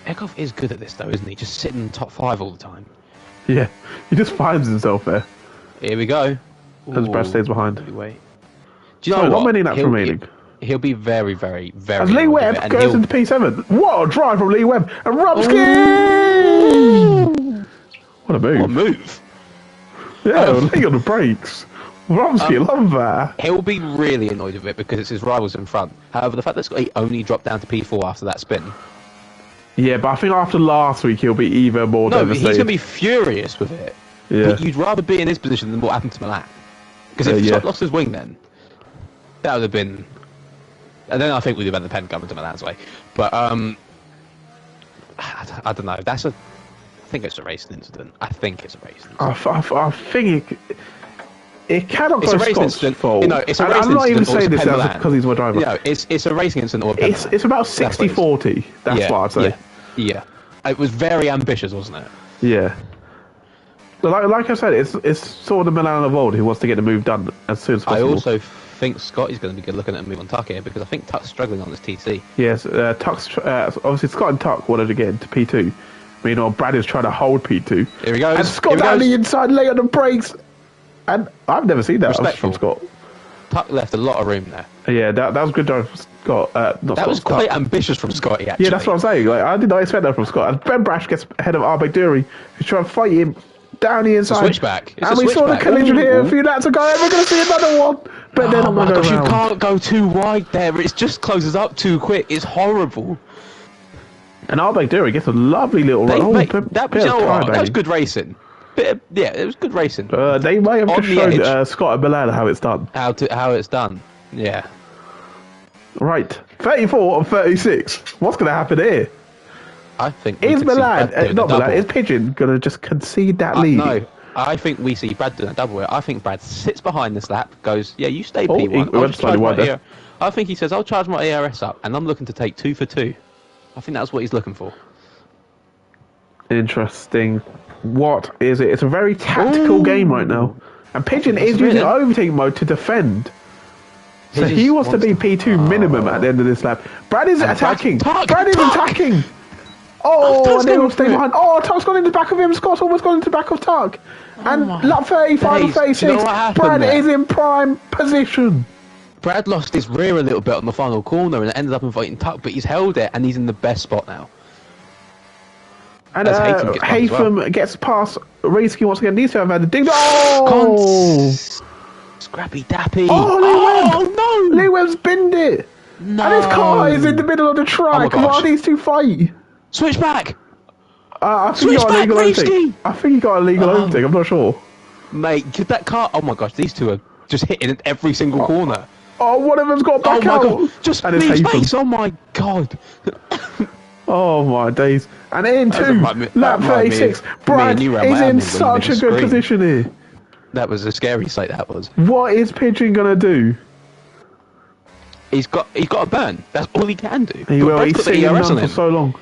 Egolf is good at this though, isn't he? Just sitting top 5 all the time. Yeah. He just finds himself there. Here we go. As Brad Ooh, stays behind. wait. Do you know So, what? not many laps He'll- remaining. He'll be very, very, very. As Lee annoyed with Webb it, and goes he'll- into P7. What a drive from Lee Webb! And Rumsky! What a move. What a move! Yeah, Lee on the brakes. Rumsky, love that. He'll be really annoyed with it because it's his rivals in front. However, the fact that he only dropped down to P4 after that spin. Yeah, but I think after last week he'll be even more No, he's devastated. going to be furious with it. Yeah. But you'd rather be in his position than what happened to Milan. Because if Yeah. Scott lost his wing then, that would have been... And then I think we'd have had the pen coming to Milan's way. But, I don't know. I think it's a racing incident. I think it's a racing incident. I think it cannot It's go a racing Scott's incident. fault. You know, it's a And racing I'm not even incident or saying it's this a pen Milan. because he's my driver. You know, it's a racing incident or a pen Milan. It's about That's what it is. 60-40. That's what I'd say. Yeah. It was very ambitious, wasn't it? Yeah. Like I said, it's sort of the Milan of old who wants to get the move done as soon as I possible. also think Scott is going to be good looking at a move on Tuck here because I think Tuck's struggling on this TC. Yes, Tuck's obviously Scott and Tuck wanted to get into P2. Meanwhile, Brad is trying to hold P2. Here he goes. And Scott Here he down goes. the inside, lay on the brakes. And I've never seen that Respectful. from Scott. Tuck left a lot of room there. Yeah, that was good drive from Scott. Not That Scott, was Tuck. quite ambitious from Scotty, actually. Yeah, that's what I'm saying. Like, I did not expect that from Scott. And Ben Brash gets ahead of Arbeck Dury, who's trying to fight him down the inside. switchback. It's And a we saw the switchback. collision here a Ooh. few laps ago, and we're going to see another one. But then Oh I'm my going to gosh, go you around. can't go too wide there. It just closes up too quick. It's horrible. And Arbeck Dury gets a lovely little They, run. mate, bit that of was, you know what? time, That was baby. good racing. Yeah, it was good racing. They may have On just the shown edge. Scott and Milan how it's done. How it's done. Yeah. Right, 34 and 36. What's going to happen here? I think we Is could see Milan, Brad doing not a Milan, double. is Pigeon going to just concede that lead? No, I think we see Brad doing a double here. I think Brad sits behind this lap, goes, yeah, you stay Oh, P1. he I'll went just slightly charge my wide there. ER I think he says, I'll charge my ERS up, and I'm looking to take 2 for 2. I think that's what he's looking for. Interesting. What is it? It's a very tactical game right now. And Pigeon is Really? using overtake mode to defend. So Pigeon he wants to wants be P2 minimum at the end of this lap. Brad is And attacking. Tuck, Brad is Tuck! attacking. Oh, Tuck's and they will going stay through it. behind. Oh, Tuck's gone in the back of him. Scott's almost gone into the back of Tuck. And lap 35 and days. Do you 36. know what happened Brad there? is in prime position. Brad lost his rear a little bit on the final corner and ended up inviting Tuck, but he's held it, and he's in the best spot now. And As Haytham gets back as well. Haytham gets past Reisky once again. These two have had a ding. Oh! Scrappy Dappy. Oh, Lee Webb! Oh, no! Lee Webb's binned it. No. And his car is in the middle of the track. Oh my Why gosh. are these two fight? Switch back! I think he got a Switch legal back, overtake. Reisky! I think he got a legal overtake. I'm not sure. Mate, could that car... Oh my gosh, these two are just hitting at every single corner. Oh, one of them's got Oh back my out. god, just and it's leave Haytham. space, oh my god. Oh my days. And in That two, remind me- lap that remind me 36. of me Brad and you around is Miami in when such you a good screamed. position here. That was a scary sight, that was. What is Pigeon going to do? He's got a burn. That's all he can do. He But will. Brad's He's got the sitting ERS on for him. so long.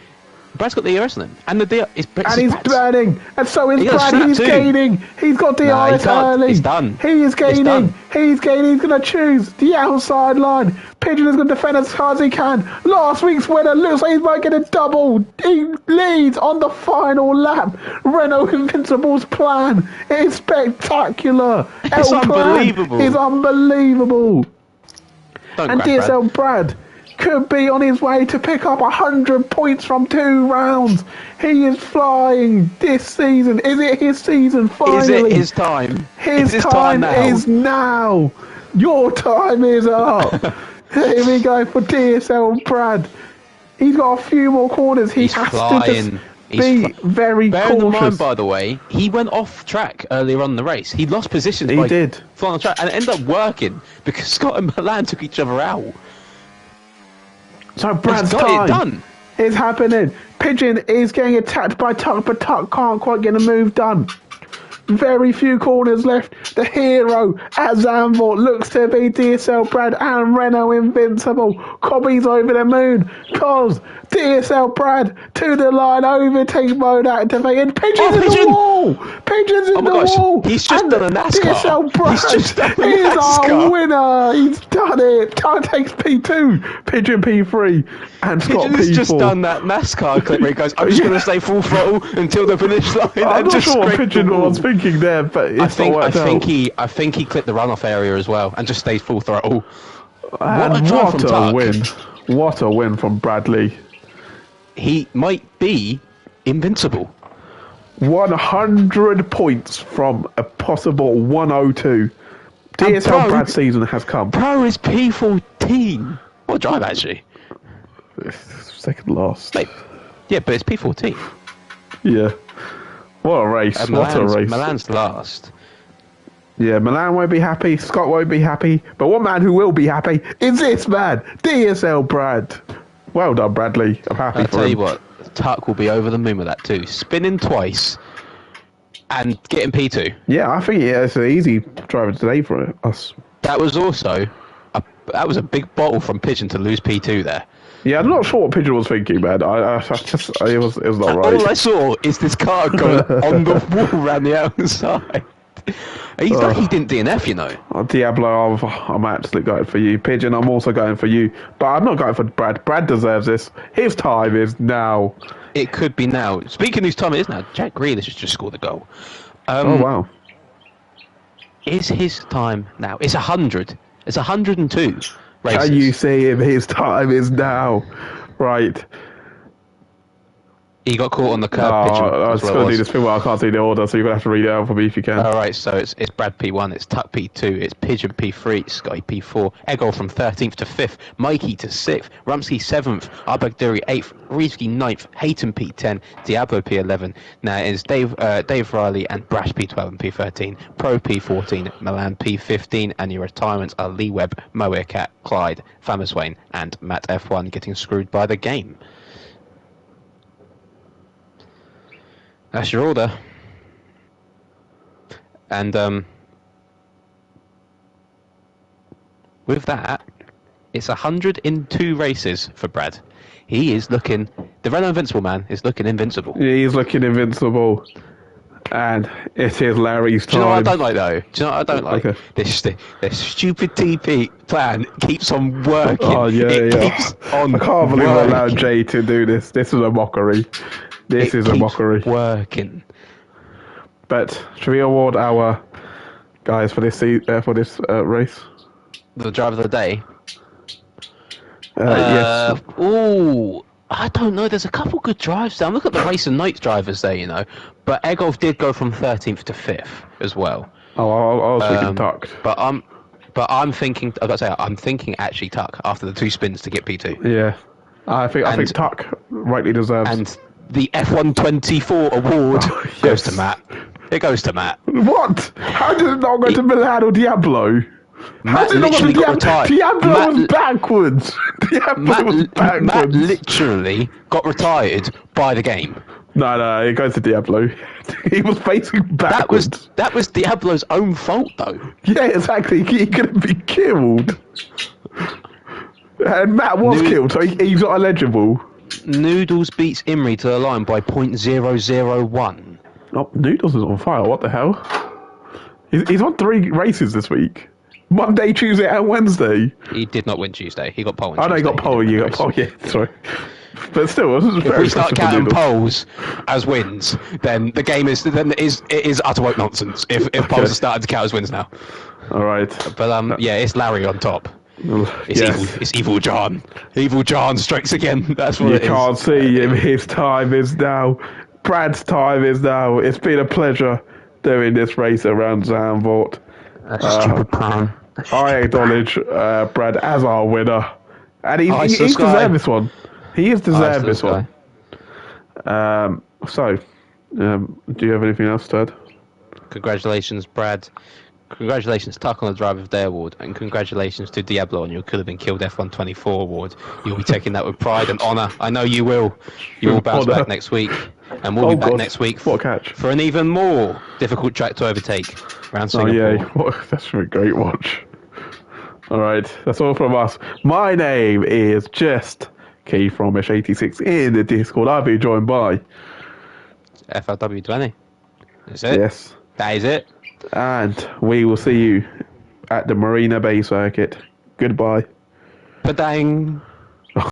Brad's got the ERS on him. And the DRS is And he's burning, and so is He got a Brad. snap He's too. gaining. He's got the Nah, he DRS can't. early. It's done. He is It's gaining. done. He's gaining. He's going to choose the outside line. Pigeon is going to defend as hard as he can. Last week's winner looks like he's might get a double. He leads on the final lap. Renault Invincible's plan is spectacular. It's unbelievable. Is unbelievable. Don't And grab DSL Brad could be on his way to pick up 100 points from 2 rounds. He is flying this season. Is it his season finally? Is it his time? His It's time now. is now. Your time is up. Here we go for DSL Brad. He's got a few more corners. He He's has flying. to He's just be very Bearing in cautious. mind, by the way, he went off track earlier on in the race. He lost positions He by did. flying on track, and it ended up working because Scott and Milan took each other out. So Brad's He's got time it done. is happening. Pigeon is getting attacked by Tuck, but Tuck can't quite get a move done. Very few corners left. The hero at Zandvoort looks to be DSL Brad and Renault Invincible. Cobby's over the moon because DSL Brad to the line, overtake mode activated. Pigeon's in Pigeon! the wall. Pigeon's in Oh my the gosh, wall. he's just And done a NASCAR. DSL Brad He's just done a is our NASCAR. winner. He's done it. Tuck takes P2, Pigeon P3, and Scott Pigeon has P4. just done that NASCAR clip where he goes, I'm just going to stay full throttle until the finish line. I'm and not just sure what scrape Pigeon the wall." was thinking there, but it's I not worked out. think he clipped the runoff area as well and just stays full throttle. And What a drive what from a Tuck. win. What a win from Bradley. He might be invincible. 100 points from a possible 102. And DSL Pro- Brad season has come. Pro is P14. What a drive, actually. Second last. Mate, yeah, but it's P14. Yeah. What a race! What a race! Milan's last. Yeah, Milan won't be happy. Scott won't be happy. But one man who will be happy is this man, DSL Brad. Well done, Bradley. I'm happy I'll for tell him. you what, Tuck will be over the moon with that too. Spinning twice and getting P2. Yeah, I think it's an easy driver today for us. That was also that was a big bottle from Pigeon to lose P2 there. Yeah, I'm not sure what Pigeon was thinking, man. It was not right. All I saw is this car going on the wall around the outside. He's lucky he didn't DNF, you know. Diablo, I'm absolutely going for you. Pigeon, I'm also going for you. But I'm not going for Brad. Brad deserves this. His time is now. It could be now. Speaking of whose time it is now, Jack Grealish has just scored the goal. Oh, wow. Is his time now? It's 100. It's 102 races. Can you see him? His time is now. Right. He got caught on the curb. Pigeon, I was going to do this thing where I can't see the order, so you're going to have to read it out for me if you can. Alright, so it's Brad P1, it's Tuck P2, it's Pigeon P3, Sky P4, Egol from 13th to 5th, Mikey to 6th, Rumsky 7th, Arbagduri 8th, Reesky 9th, Hayton P10, Diablo P11. Now it is Dave Riley and Brash P12 and P13, Pro P14, Milan P15, and your retirements are Lee Webb, Moecat, Clyde, Famerswain, and Matt F1 getting screwed by the game. That's your order. And with that, it's 102 races for Brad. He is looking... The Renault Invincible man is looking invincible. He's looking invincible. And it is Larry's time. Do you know what I don't like, though? Do you know what I don't like? Okay. This stupid TP plan keeps on working. Oh, yeah, it yeah. keeps on I can't believe I allowed working. Jay to do this. This is a mockery. This is a keeps mockery. working. But should we award our guys for this race? The driver of the day. Yes. Ooh, I don't know. There's a couple good drives there. Look at the race and night drivers there, you know. But Egolf did go from 13th to 5th as well. Oh, I was thinking tucked. But I'm thinking. I've got to say, I'm thinking actually Tuck after the 2 spins to get P2. Yeah. I think Tuck rightly deserves. And the F124 award goes to Matt. It goes to Matt. What? How did it not go to Milan or Diablo? How Matt did it not go to literally got retired. Diablo was backwards. Diablo was backwards. Matt literally got retired by the game. No, it goes to Diablo. He was facing backwards. That was Diablo's own fault, though. Yeah, exactly. He could be killed. And Matt was killed, so he's not eligible. Noodles beats Imri to the line by .001. Oh, Noodles is on fire. What the hell? He's won 3 races this week. Monday, Tuesday, and Wednesday. He did not win Tuesday. He got pole on Oh, no, he Tuesday. got pole. You got pole, yeah. Sorry. But still, this is If very we start impressive for counting Noodles. poles as wins, then the game is utter woke nonsense. If poles are starting to count as wins now. All right. But yeah, it's Larry on top. It's Yes. evil. It's Evil John. Evil John strikes again. That's what You it is. can't see him. His time is now. Brad's time is now. It's been a pleasure doing this race around Zandvoort. That's a stupid plan. I acknowledge Brad as our winner. And he's Ice the sky. deserved this one. He has deserved Ice the this one. Do you have anything else to add? Congratulations, Brad. Congratulations, Tuck, on the Driver of the Day award, and congratulations to Diablo on your Could Have Been Killed F124 award. You'll be taking that with pride and honour. I know you will. You will bounce Honour. back next week, and we'll be back God. next week What a catch. for an even more difficult track to overtake around Oh, Singapore. yeah. That's a great watch. All right. That's all from us. My name is just KeyFromish86 in the Discord. I've been joined by... FLW20. That's it. Yes. That is it. And we will see you at the Marina Bay Circuit. Goodbye. Badang.